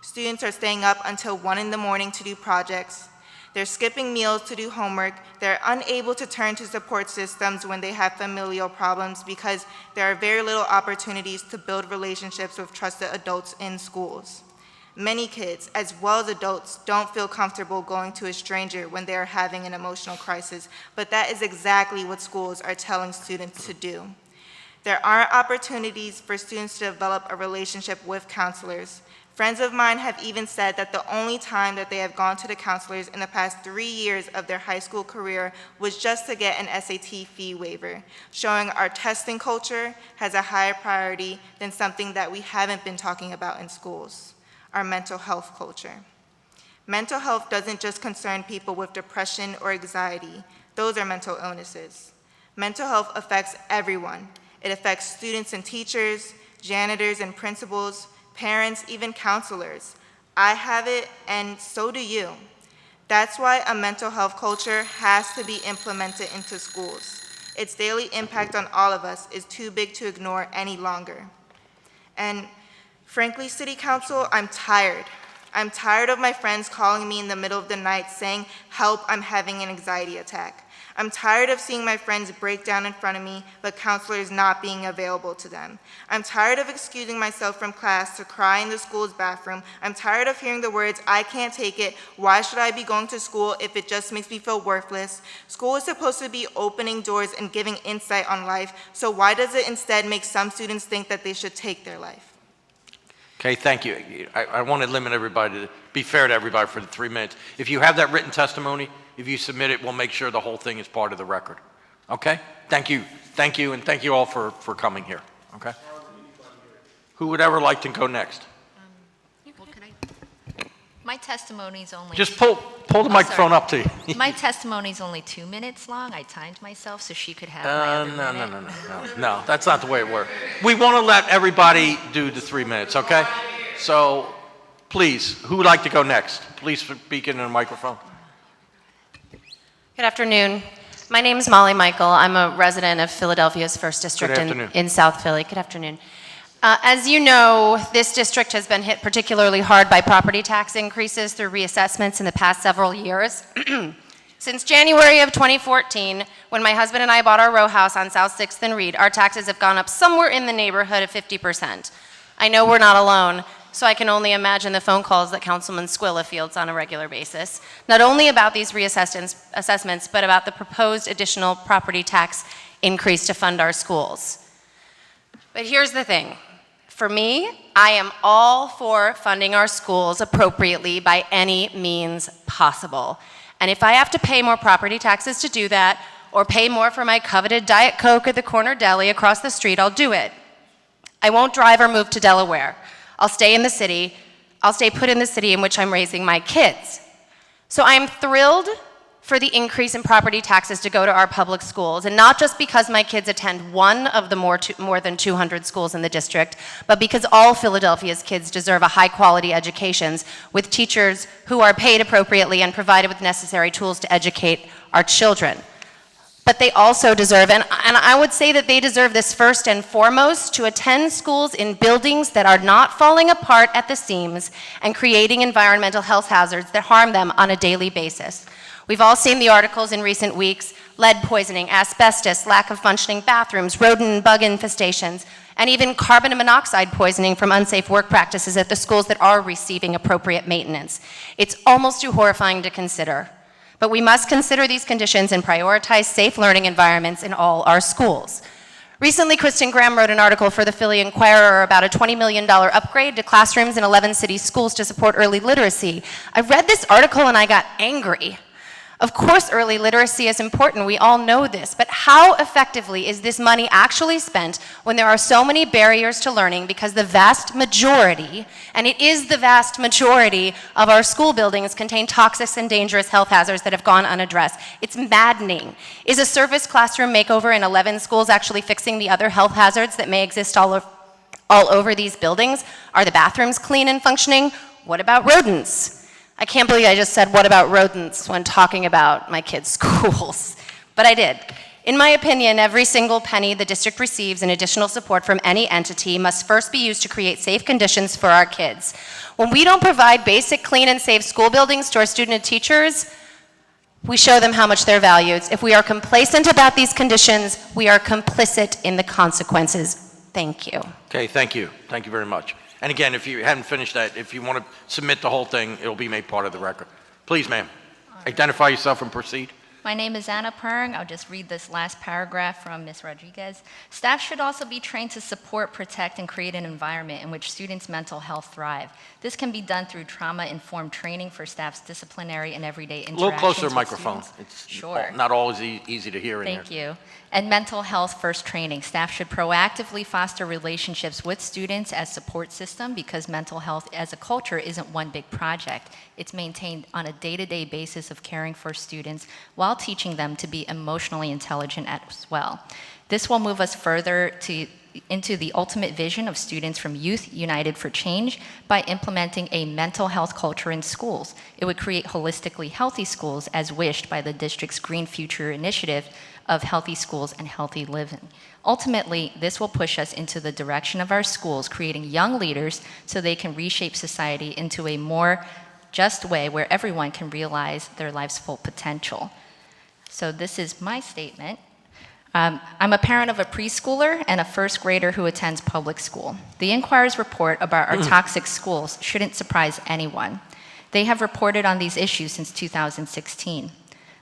Students are staying up until 1 in the morning to do projects. They're skipping meals to do homework. They're unable to turn to support systems when they have familial problems because there are very little opportunities to build relationships with trusted adults in schools. Many kids, as well as adults, don't feel comfortable going to a stranger when they are having an emotional crisis, but that is exactly what schools are telling students to do. There aren't opportunities for students to develop a relationship with counselors. Friends of mine have even said that the only time that they have gone to the counselors in the past 3 years of their high school career was just to get an SAT fee waiver, showing our testing culture has a higher priority than something that we haven't been talking about in schools, our mental health culture. Mental health doesn't just concern people with depression or anxiety. Those are mental illnesses. Mental health affects everyone. It affects students and teachers, janitors and principals, parents, even counselors. I have it, and so do you. That's why a mental health culture has to be implemented into schools. Its daily impact on all of us is too big to ignore any longer. And frankly, City Council, I'm tired. I'm tired of my friends calling me in the middle of the night saying, "Help, I'm having an anxiety attack." I'm tired of seeing my friends break down in front of me, but counselors not being available to them. I'm tired of excusing myself from class to cry in the school's bathroom. I'm tired of hearing the words, "I can't take it. Why should I be going to school if it just makes me feel worthless?" School is supposed to be opening doors and giving insight on life, so why does it instead make some students think that they should take their life? Okay, thank you. I want to limit everybody, to be fair to everybody for the 3 minutes. If you have that written testimony, if you submit it, we'll make sure the whole thing is part of the record. Okay? Thank you, and thank you all for coming here, okay? Who would ever like to go next? My testimony's only... Just pull the microphone up to you. My testimony's only 2 minutes long. I timed myself so she could have my other minute. No, that's not the way it works. We want to let everybody do the 3 minutes, okay? So, please, who would like to go next? Please speak into the microphone. Good afternoon. My name is Molly Michael. I'm a resident of Philadelphia's 1st District in South Philly. Good afternoon. As you know, this district has been hit particularly hard by property tax increases through reassessments in the past several years. Since January of 2014, when my husband and I bought our row house on South 6th and Reed, our taxes have gone up somewhere in the neighborhood of 50%. I know we're not alone, so I can only imagine the phone calls that Councilman Squilla fields on a regular basis, not only about these reassessments, but about the proposed additional property tax increase to fund our schools. But here's the thing. For me, I am all for funding our schools appropriately by any means possible. And if I have to pay more property taxes to do that, or pay more for my coveted Diet Coke at the corner deli across the street, I'll do it. I won't drive or move to Delaware. I'll stay in the city. I'll stay put in the city in which I'm raising my kids. So I'm thrilled for the increase in property taxes to go to our public schools, and not just because my kids attend one of the more than 200 schools in the district, but because all Philadelphia's kids deserve a high-quality education with teachers who are paid appropriately and provided with necessary tools to educate our children. But they also deserve, and I would say that they deserve this first and foremost, to attend schools in buildings that are not falling apart at the seams and creating environmental health hazards that harm them on a daily basis. We've all seen the articles in recent weeks: lead poisoning, asbestos, lack of functioning bathrooms, rodent and bug infestations, and even carbon monoxide poisoning from unsafe work practices at the schools that are receiving appropriate maintenance. It's almost too horrifying to consider. But we must consider these conditions and prioritize safe learning environments in all our schools. Recently, Kristen Graham wrote an article for the Philly Inquirer about a $20 million upgrade to classrooms in 11 city schools to support early literacy. I read this article and I got angry. Of course, early literacy is important, we all know this, but how effectively is this money actually spent when there are so many barriers to learning because the vast majority, and it is the vast majority, of our school buildings contain toxic and dangerous health hazards that have gone unaddressed? It's maddening. Is a surface classroom makeover in 11 schools actually fixing the other health hazards that may exist all over these buildings? Are the bathrooms clean and functioning? What about rodents? I can't believe I just said, what about rodents, when talking about my kids' schools. But I did. In my opinion, every single penny the district receives in additional support from any entity must first be used to create safe conditions for our kids. When we don't provide basic, clean, and safe school buildings to our student and teachers, we show them how much they're valued. If we are complacent about these conditions, we are complicit in the consequences. Thank you. Okay, thank you. Thank you very much. And again, if you haven't finished that, if you want to submit the whole thing, it'll be made part of the record. Please, ma'am, identify yourself and proceed. My name is Anna Perng. I'll just read this last paragraph from Ms. Rodriguez. Staff should also be trained to support, protect, and create an environment in which students' mental health thrive. This can be done through trauma-informed training for staff's disciplinary and everyday interactions. A little closer to with the microphone. students. It's Sure. not always easy to hear in Thank here. you. And mental health first training. Staff should proactively foster relationships with students as support system, because mental health as a culture isn't one big project. It's maintained on a day-to-day basis of caring for students while teaching them to be emotionally intelligent as well. This will move us further into the ultimate vision of Students from Youth United for Change by implementing a mental health culture in schools. It would create holistically healthy schools as wished by the district's Green Future Initiative of healthy schools and healthy living. Ultimately, this will push us into the direction of our schools, creating young leaders so they can reshape society into a more just way where everyone can realize their life's full potential. So this is my statement. I'm a parent of a preschooler and a first grader who attends public school. The Inquirer's report about our toxic schools shouldn't surprise anyone. They have reported on these issues since 2016.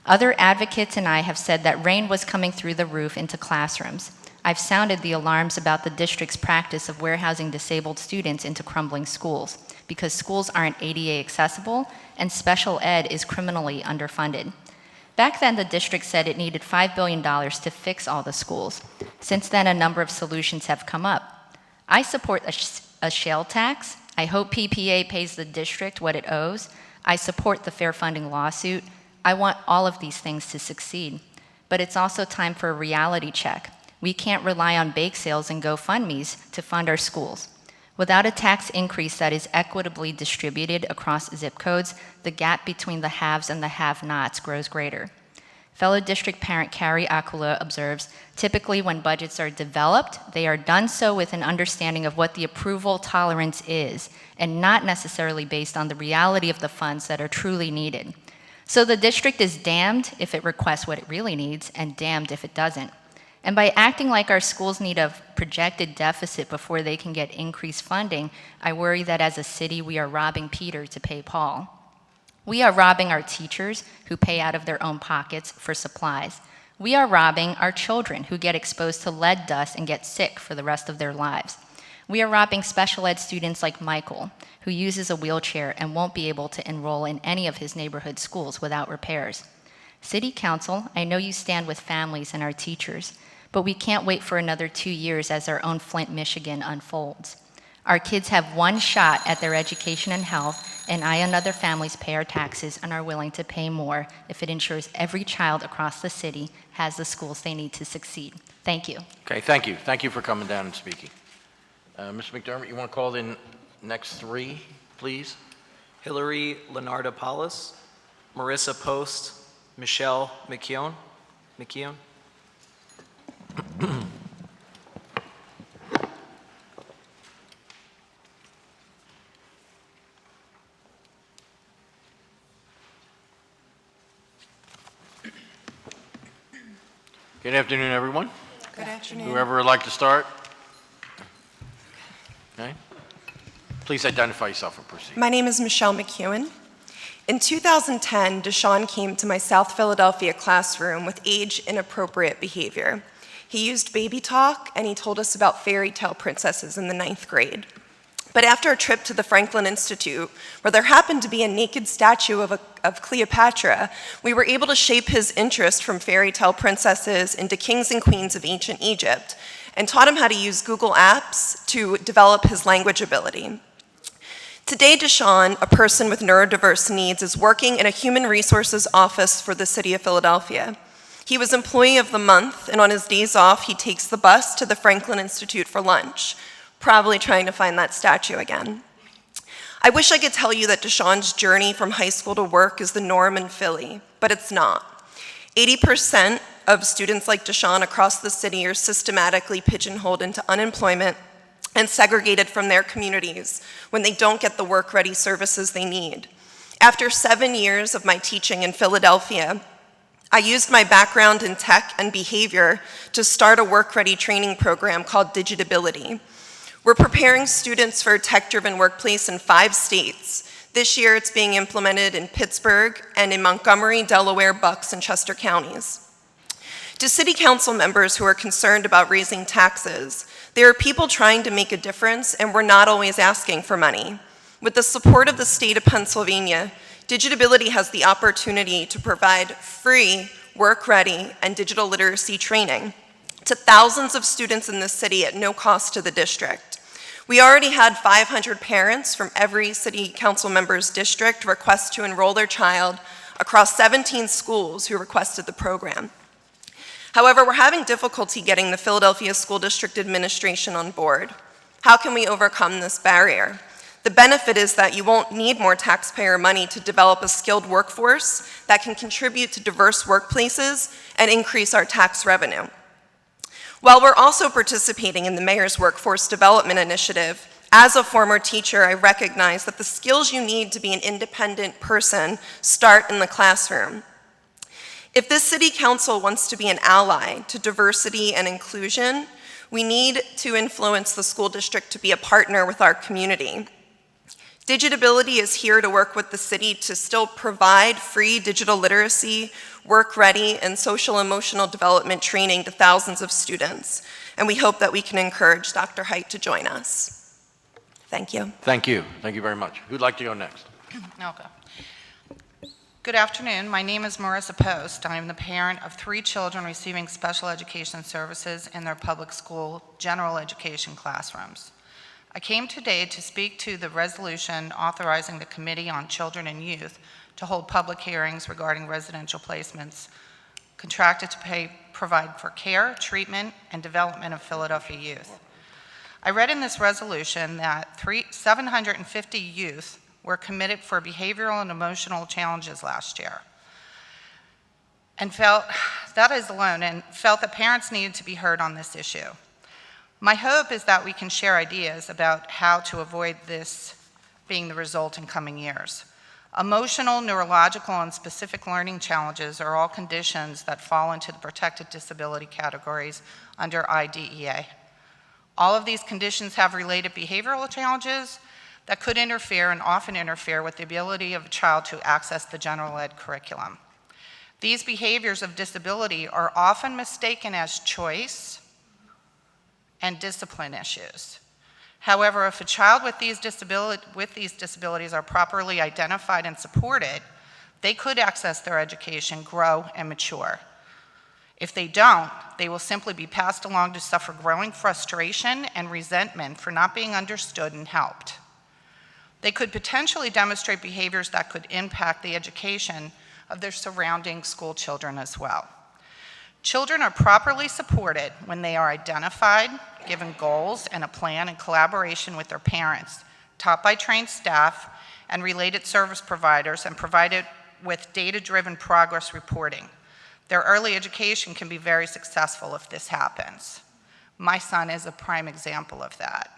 Other advocates and I have said that rain was coming through the roof into classrooms. I've sounded the alarms about the district's practice of warehousing disabled students into crumbling schools, because schools aren't ADA accessible and special ed is criminally underfunded. Back then, the district said it needed $5 billion to fix all the schools. Since then, a number of solutions have come up. I support a shale tax. I hope PPA pays the district what it owes. I support the fair funding lawsuit. I want all of these things to succeed. But it's also time for a reality check. We can't rely on bake sales and GoFundMes to fund our schools. Without a tax increase that is equitably distributed across zip codes, the gap between the haves and the have-nots grows greater. Fellow district parent Carrie Akula observes, typically when budgets are developed, they are done so with an understanding of what the approval tolerance is, and not necessarily based on the reality of the funds that are truly needed. So the district is damned if it requests what it really needs, and damned if it doesn't. And by acting like our schools need a projected deficit before they can get increased funding, I worry that as a city we are robbing Peter to pay Paul. We are robbing our teachers who pay out of their own pockets for supplies. We are robbing our children who get exposed to lead dust and get sick for the rest of their lives. We are robbing special ed students like Michael, who uses a wheelchair and won't be able to enroll in any of his neighborhood schools without repairs. City Council, I know you stand with families and our teachers, but we can't wait for another 2 years as our own Flint, Michigan unfolds. Our kids have one shot at their education and health, and I and other families pay our taxes and are willing to pay more if it ensures every child across the city has the schools they need to succeed. Thank you. Okay, thank you. Thank you for coming down and speaking. Mr. McDermott, you want to call in next three, please? Hillary Lenardopoulos, Marissa Post, Michelle McKeown. Good afternoon, everyone. Good afternoon. Whoever would like to start? Okay. Please identify yourself and proceed. My name is Michelle McEwen. In 2010, Deshaun came to my South Philadelphia classroom with age-inappropriate behavior. He used baby talk, and he told us about fairy tale princesses in the 9th grade. But after a trip to the Franklin Institute, where there happened to be a naked statue of Cleopatra, we were able to shape his interest from fairy tale princesses into kings and queens of ancient Egypt, and taught him how to use Google Apps to develop his language ability. Today, Deshaun, a person with neurodiverse needs, is working in a human resources office for the city of Philadelphia. He was Employee of the Month, and on his days off, he takes the bus to the Franklin Institute for lunch, probably trying to find that statue again. I wish I could tell you that Deshaun's journey from high school to work is the norm in Philly, but it's not. 80% of students like Deshaun across the city are systematically pigeonholed into unemployment and segregated from their communities when they don't get the work-ready services they need. After 7 years of my teaching in Philadelphia, I used my background in tech and behavior to start a work-ready training program called Digitability. We're preparing students for a tech-driven workplace in 5 states. This year, it's being implemented in Pittsburgh and in Montgomery, Delaware, Bucks, and Chester counties. To city council members who are concerned about raising taxes, there are people trying to make a difference, and we're not always asking for money. With the support of the state of Pennsylvania, Digitability has the opportunity to provide free, work-ready, and digital literacy training to thousands of students in this city at no cost to the district. We already had 500 parents from every city council member's district request to enroll their child across 17 schools who requested the program. However, we're having difficulty getting the Philadelphia School District Administration on board. How can we overcome this barrier? The benefit is that you won't need more taxpayer money to develop a skilled workforce that can contribute to diverse workplaces and increase our tax revenue. While we're also participating in the Mayor's Workforce Development Initiative, as a former teacher, I recognize that the skills you need to be an independent person start in the classroom. If this city council wants to be an ally to diversity and inclusion, we need to influence the school district to be a partner with our community. Digitability is here to work with the city to still provide free digital literacy, work-ready, and social-emotional development training to thousands of students. And we hope that we can encourage Dr. Height to join us. Thank you. Thank you. Thank you very much. Who'd like to go next? Okay. Good afternoon. My name is Marissa Post. I am the parent of 3 children receiving special education services in their public school general education classrooms. I came today to speak to the resolution authorizing the Committee on Children and Youth to hold public hearings regarding residential placements contracted to provide for care, treatment, and development of Philadelphia youth. I read in this resolution that 750 youth were committed for behavioral and emotional challenges last year, and felt that parents needed to be heard on this issue. My hope is that we can share ideas about how to avoid this being the result in coming years. Emotional, neurological, and specific learning challenges are all conditions that fall into the protected disability categories under IDEA. All of these conditions have related behavioral challenges that could interfere and often interfere with the ability of a child to access the general ed curriculum. These behaviors of disability are often mistaken as choice and discipline issues. However, if a child with these disabilities are properly identified and supported, they could access their education, grow, and mature. If they don't, they will simply be passed along to suffer growing frustration and resentment for not being understood and helped. They could potentially demonstrate behaviors that could impact the education of their surrounding school children as well. Children are properly supported when they are identified, given goals and a plan in collaboration with their parents, taught by trained staff and related service providers, and provided with data-driven progress reporting. Their early education can be very successful if this happens. My son is a prime example of that.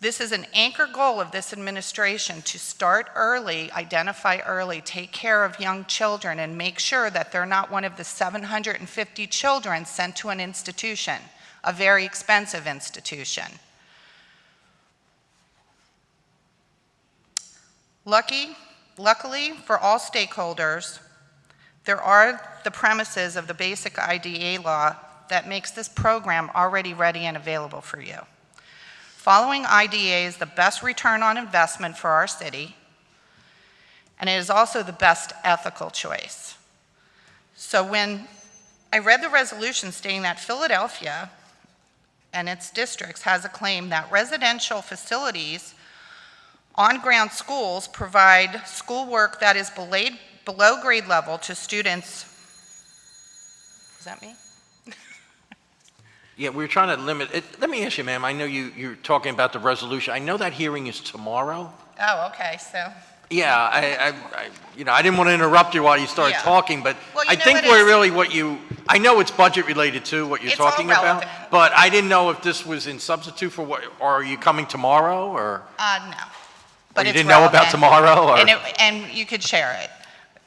This is an anchor goal of this administration, to start early, identify early, take care of young children, and make sure that they're not one of the 750 children sent to an institution, a very expensive institution. Luckily for all stakeholders, there are the premises of the basic IDEA law that makes this program already ready and available for you. Following IDEA is the best return on investment for our city, and it is also the best ethical choice. So when I read the resolution stating that Philadelphia and its districts has a claim that residential facilities on-ground schools provide schoolwork that is below grade level to students. Is that me? Yeah, we're trying to limit it. Let me ask you, ma'am, I know you're talking about the resolution. I know that hearing is tomorrow. Oh, okay, so. Yeah, I didn't want to interrupt you while you started talking, but Well, I think we're really I know it's budget related too, what you're It's all talking about, relevant. but I didn't know if this was in substitute for what, or are you coming tomorrow, or? No. But you it's didn't know about relevant. tomorrow, or? And you could share it.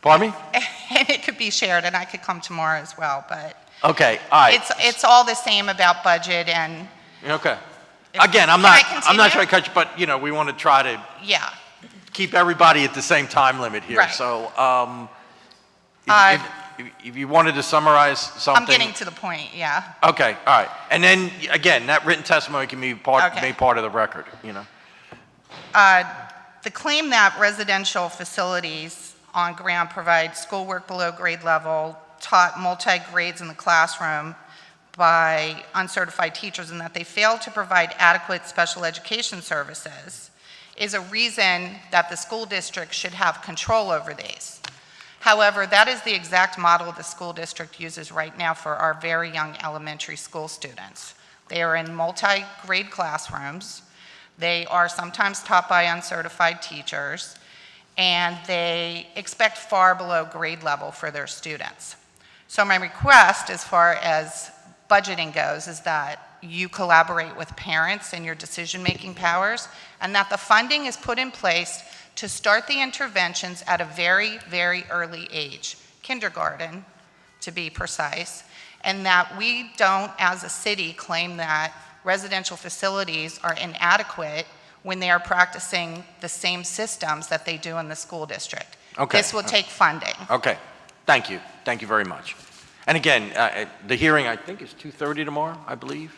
Pardon me? And it could be shared, and I could come tomorrow as well, but. Okay, all right. It's all the same about budget and. Okay. Again, I'm Can I not continue? trying to cut you, but, we want to try to Yeah. keep everybody at the same time limit here. Right. So, if you wanted to summarize something. I'm getting to the point, yeah. Okay, all right. And then, again, that written testimony can be Okay. made part of the record, The claim that residential facilities on ground provide schoolwork below grade level, taught multi-grades in the classroom by uncertified teachers, and that they fail to provide adequate special education services is a reason that the school district should have control over these. However, that is the exact model the school district uses right now for our very young elementary school students. They are in multi-grade classrooms. They are sometimes taught by uncertified teachers, and they expect far below grade level for their students. So my request, as far as budgeting goes, is that you collaborate with parents in your decision-making powers, and that the funding is put in place to start the interventions at a very, very early age. kindergarten, to be precise, and that we don't, as a city, claim that residential facilities are inadequate when they are practicing the same systems that they do in the school district. Okay. This will take funding. Okay, thank you. Thank you very much. And again, the hearing, I think, is 2:30 tomorrow, I believe.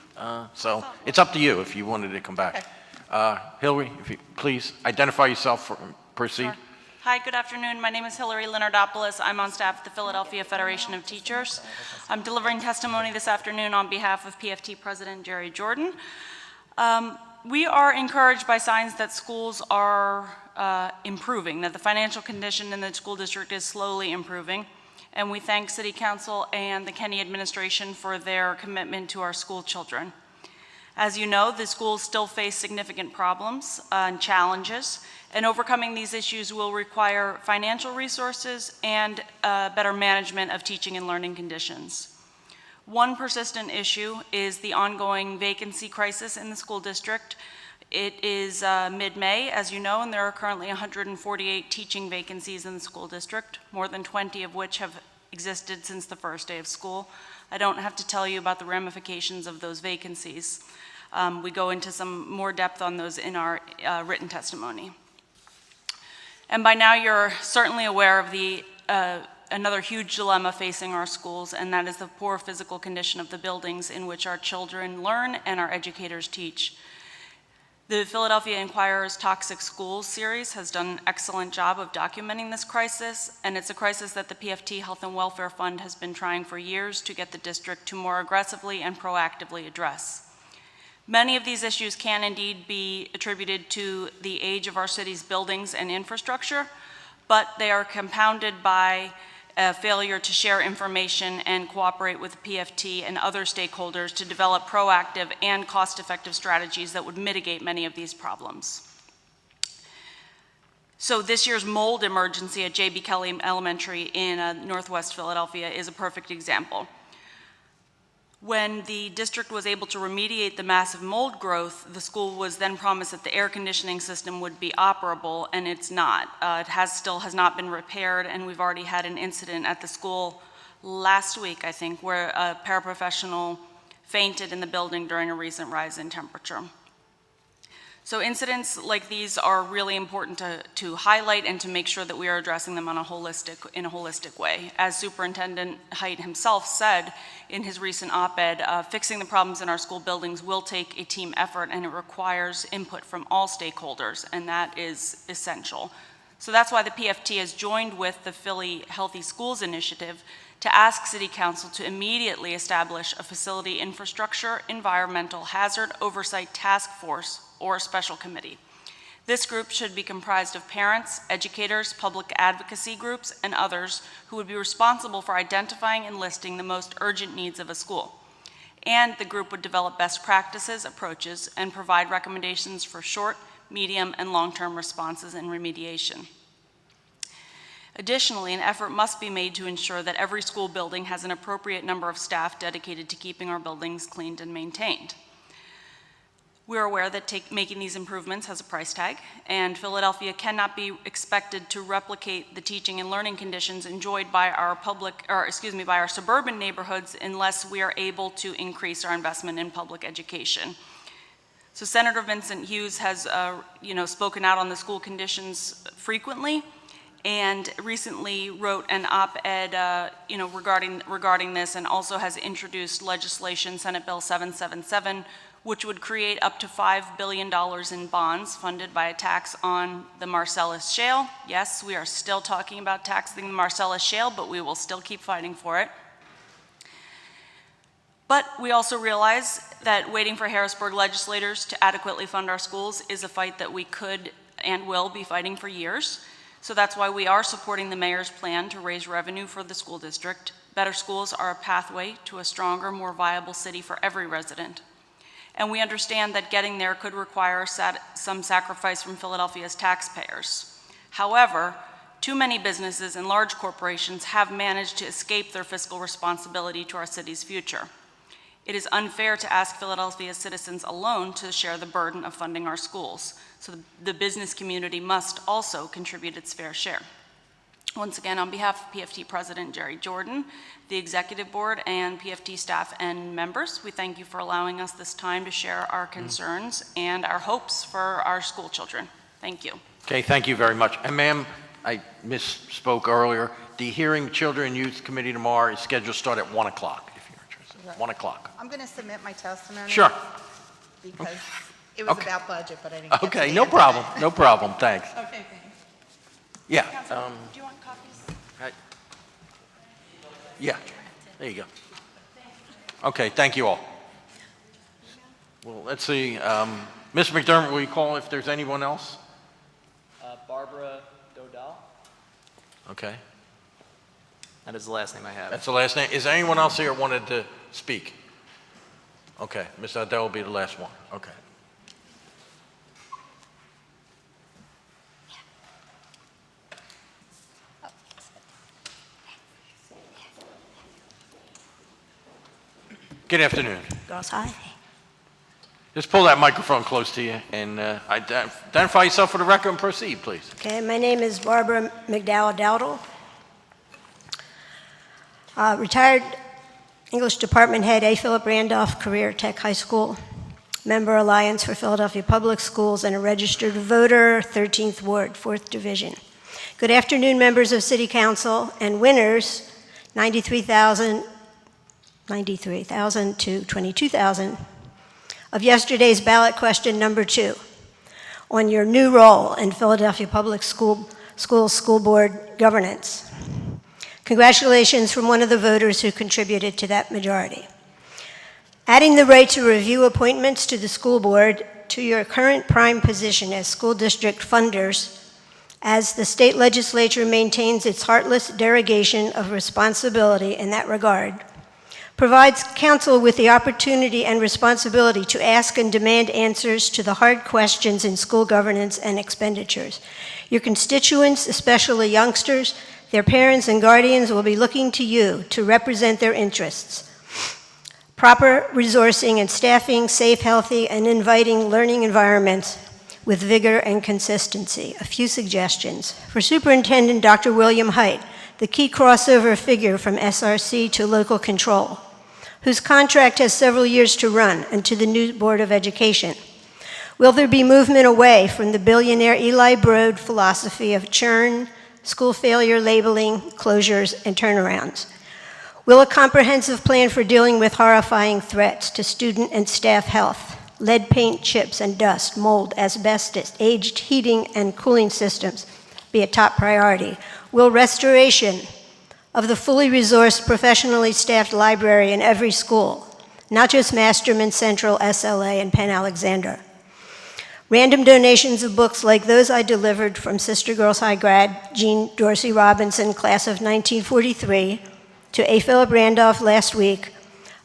So it's up to you if you wanted to come back. Hillary, if you please identify yourself, proceed. Sure. Hi, good afternoon. My name is Hillary Leonardopoulos. I'm on staff at the Philadelphia Federation of Teachers. I'm delivering testimony this afternoon on behalf of PFT President Jerry Jordan. We are encouraged by signs that schools are improving, that the financial condition in the school district is slowly improving, and we thank City Council and the Kenney administration for their commitment to our school children. As you know, the schools still face significant problems and challenges, and overcoming these issues will require financial resources and better management of teaching and learning conditions. One persistent issue is the ongoing vacancy crisis in the school district. It is mid-May, as you know, and there are currently 148 teaching vacancies in the school district, more than 20 of which have existed since the first day of school. I don't have to tell you about the ramifications of those vacancies. We go into some more depth on those in our written testimony. And by now you're certainly aware of the another huge dilemma facing our schools, and that is the poor physical condition of the buildings in which our children learn and our educators teach. The Philadelphia Inquirer's Toxic Schools series has done an excellent job of documenting this crisis, and it's a crisis that the PFT Health and Welfare Fund has been trying for years to get the district to more aggressively and proactively address. Many of these issues can indeed be attributed to the age of our city's buildings and infrastructure, but they are compounded by a failure to share information and cooperate with the PFT and other stakeholders to develop proactive and cost-effective strategies that would mitigate many of these problems. So this year's mold emergency at J.B. Kelly Elementary in Northwest Philadelphia is a perfect example. When the district was able to remediate the massive mold growth, the school was then promised that the air conditioning system would be operable, and it's not. It still has not been repaired, and we've already had an incident at the school last week, I think, where a paraprofessional fainted in the building during a recent rise in temperature. So incidents like these are really important to highlight and to make sure that we are addressing them in a holistic way. As Superintendent Haidt himself said in his recent op-ed, fixing the problems in our school buildings will take a team effort, and it requires input from all stakeholders, and that is essential. So that's why the PFT has joined with the Philly Healthy Schools Initiative to ask City Council to immediately establish a facility infrastructure environmental hazard oversight task force or a special committee. This group should be comprised of parents, educators, public advocacy groups, and others who would be responsible for identifying and listing the most urgent needs of a school. And the group would develop best practices, approaches, and provide recommendations for short, medium, and long-term responses and remediation. Additionally, an effort must be made to ensure that every school building has an appropriate number of staff dedicated to keeping our buildings cleaned and maintained. We are aware that making these improvements has a price tag, and Philadelphia cannot be expected to replicate the teaching and learning conditions enjoyed by our by our suburban neighborhoods unless we are able to increase our investment in public education. So Senator Vincent Hughes has spoken out on the school conditions frequently, and recently wrote an op-ed regarding this, and also has introduced legislation, Senate Bill 777, which would create up to $5 billion in bonds funded by a tax on the Marcellus Shale. Yes, we are still talking about taxing the Marcellus Shale, but we will still keep fighting for it. But we also realize that waiting for Harrisburg legislators to adequately fund our schools is a fight that we could and will be fighting for years. So that's why we are supporting the mayor's plan to raise revenue for the school district. Better schools are a pathway to a stronger, more viable city for every resident. And we understand that getting there could require some sacrifice from Philadelphia's taxpayers. However, too many businesses and large corporations have managed to escape their fiscal responsibility to our city's future. It is unfair to ask Philadelphia's citizens alone to share the burden of funding our schools, so the business community must also contribute its fair share. Once again, on behalf of PFT President Jerry Jordan, the Executive Board, and PFT staff and members, we thank you for allowing us this time to share our concerns and our hopes for our school children. Thank you. Okay, thank you very much. And ma'am, I misspoke earlier. The hearing Children and Youth Committee tomorrow is scheduled to start at 1 o'clock, if you're interested. Right. 1 o'clock. I'm going to submit my testimony. Sure. Because it was about budget, but I didn't get to Okay, the no end of problem, it. no problem, thanks. Okay, thanks. Yeah. Councilman, do you want copies? Yeah, there you go. Okay, thank you all. Well, let's see. Ms. McDermott, will you call if there's anyone else? Barbara Dodal. Okay, That is the last name I have. that's the last name. Is there anyone else here who wanted to speak? Okay, Ms. Adele will be the last one. Okay. Good afternoon. Girls, hi. Just pull that microphone close to you and identify yourself for the record and proceed, please. Okay, my name is Barbara McDowell Dowdle. Retired English Department Head, A. Philip Randolph Career Tech High School, member Alliance for Philadelphia Public Schools, and a registered voter, 13th Ward, 4th Division. Good afternoon, members of City Council and winners, 93,000 to 22,000 of yesterday's ballot question number 2 on your new role in Philadelphia Public School Board governance. Congratulations from one of the voters who contributed to that majority. Adding the right to review appointments to the school board to your current prime position as school district funders, as the state legislature maintains its heartless derogation of responsibility in that regard, provides council with the opportunity and responsibility to ask and demand answers to the hard questions in school governance and expenditures. Your constituents, especially youngsters, their parents and guardians, will be looking to you to represent their interests. Proper resourcing and staffing, safe, healthy, and inviting learning environments with vigor and consistency. A few suggestions. For Superintendent Dr. William Haidt, the key crossover figure from SRC to local control, whose contract has several years to run, and to the new Board of Education. Will there be movement away from the billionaire Eli Broad philosophy of churn, school failure labeling, closures, and turnarounds? Will a comprehensive plan for dealing with horrifying threats to student and staff health, lead paint chips and dust, mold, asbestos, aged heating and cooling systems be a top priority? Will restoration of the fully resourced, professionally staffed library in every school, not just Masterman Central, SLA, and Penn Alexander? Random donations of books like those I delivered from Sister Girls High grad Jean Dorsey Robinson, class of 1943, to A. Philip Randolph last week,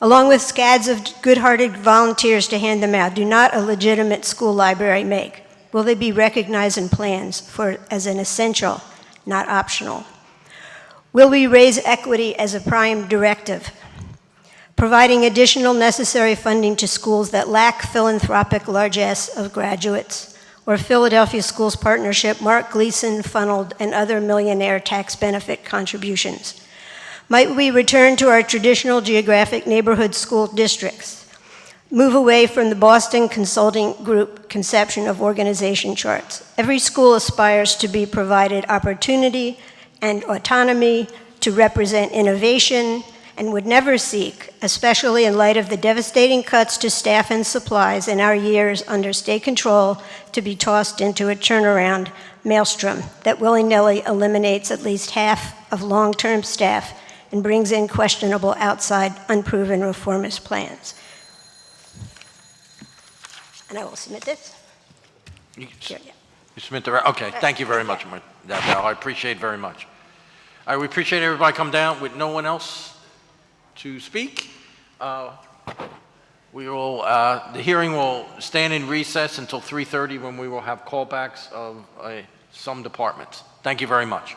along with scads of good-hearted volunteers to hand them out, do not a legitimate school library make? Will they be recognized in plans as an essential, not optional? Will we raise equity as a prime directive, providing additional necessary funding to schools that lack philanthropic largesse of graduates, or Philadelphia Schools Partnership, Mark Gleason funneled, and other millionaire tax benefit contributions? Might we return to our traditional geographic neighborhood school districts, move away from the Boston Consulting Group conception of organization charts? Every school aspires to be provided opportunity and autonomy to represent innovation, and would never seek, especially in light of the devastating cuts to staff and supplies in our years under state control, to be tossed into a turnaround maelstrom that willy-nilly eliminates at least half of long-term staff and brings in questionable outside, unproven reformist plans. And I will submit this. You Here, yeah. submit the, okay, thank you very much, I appreciate it very much. All right, we appreciate everybody come down with no one else to speak. We will, the hearing will stand in recess until 3:30 when we will have callbacks of some departments. Thank you very much.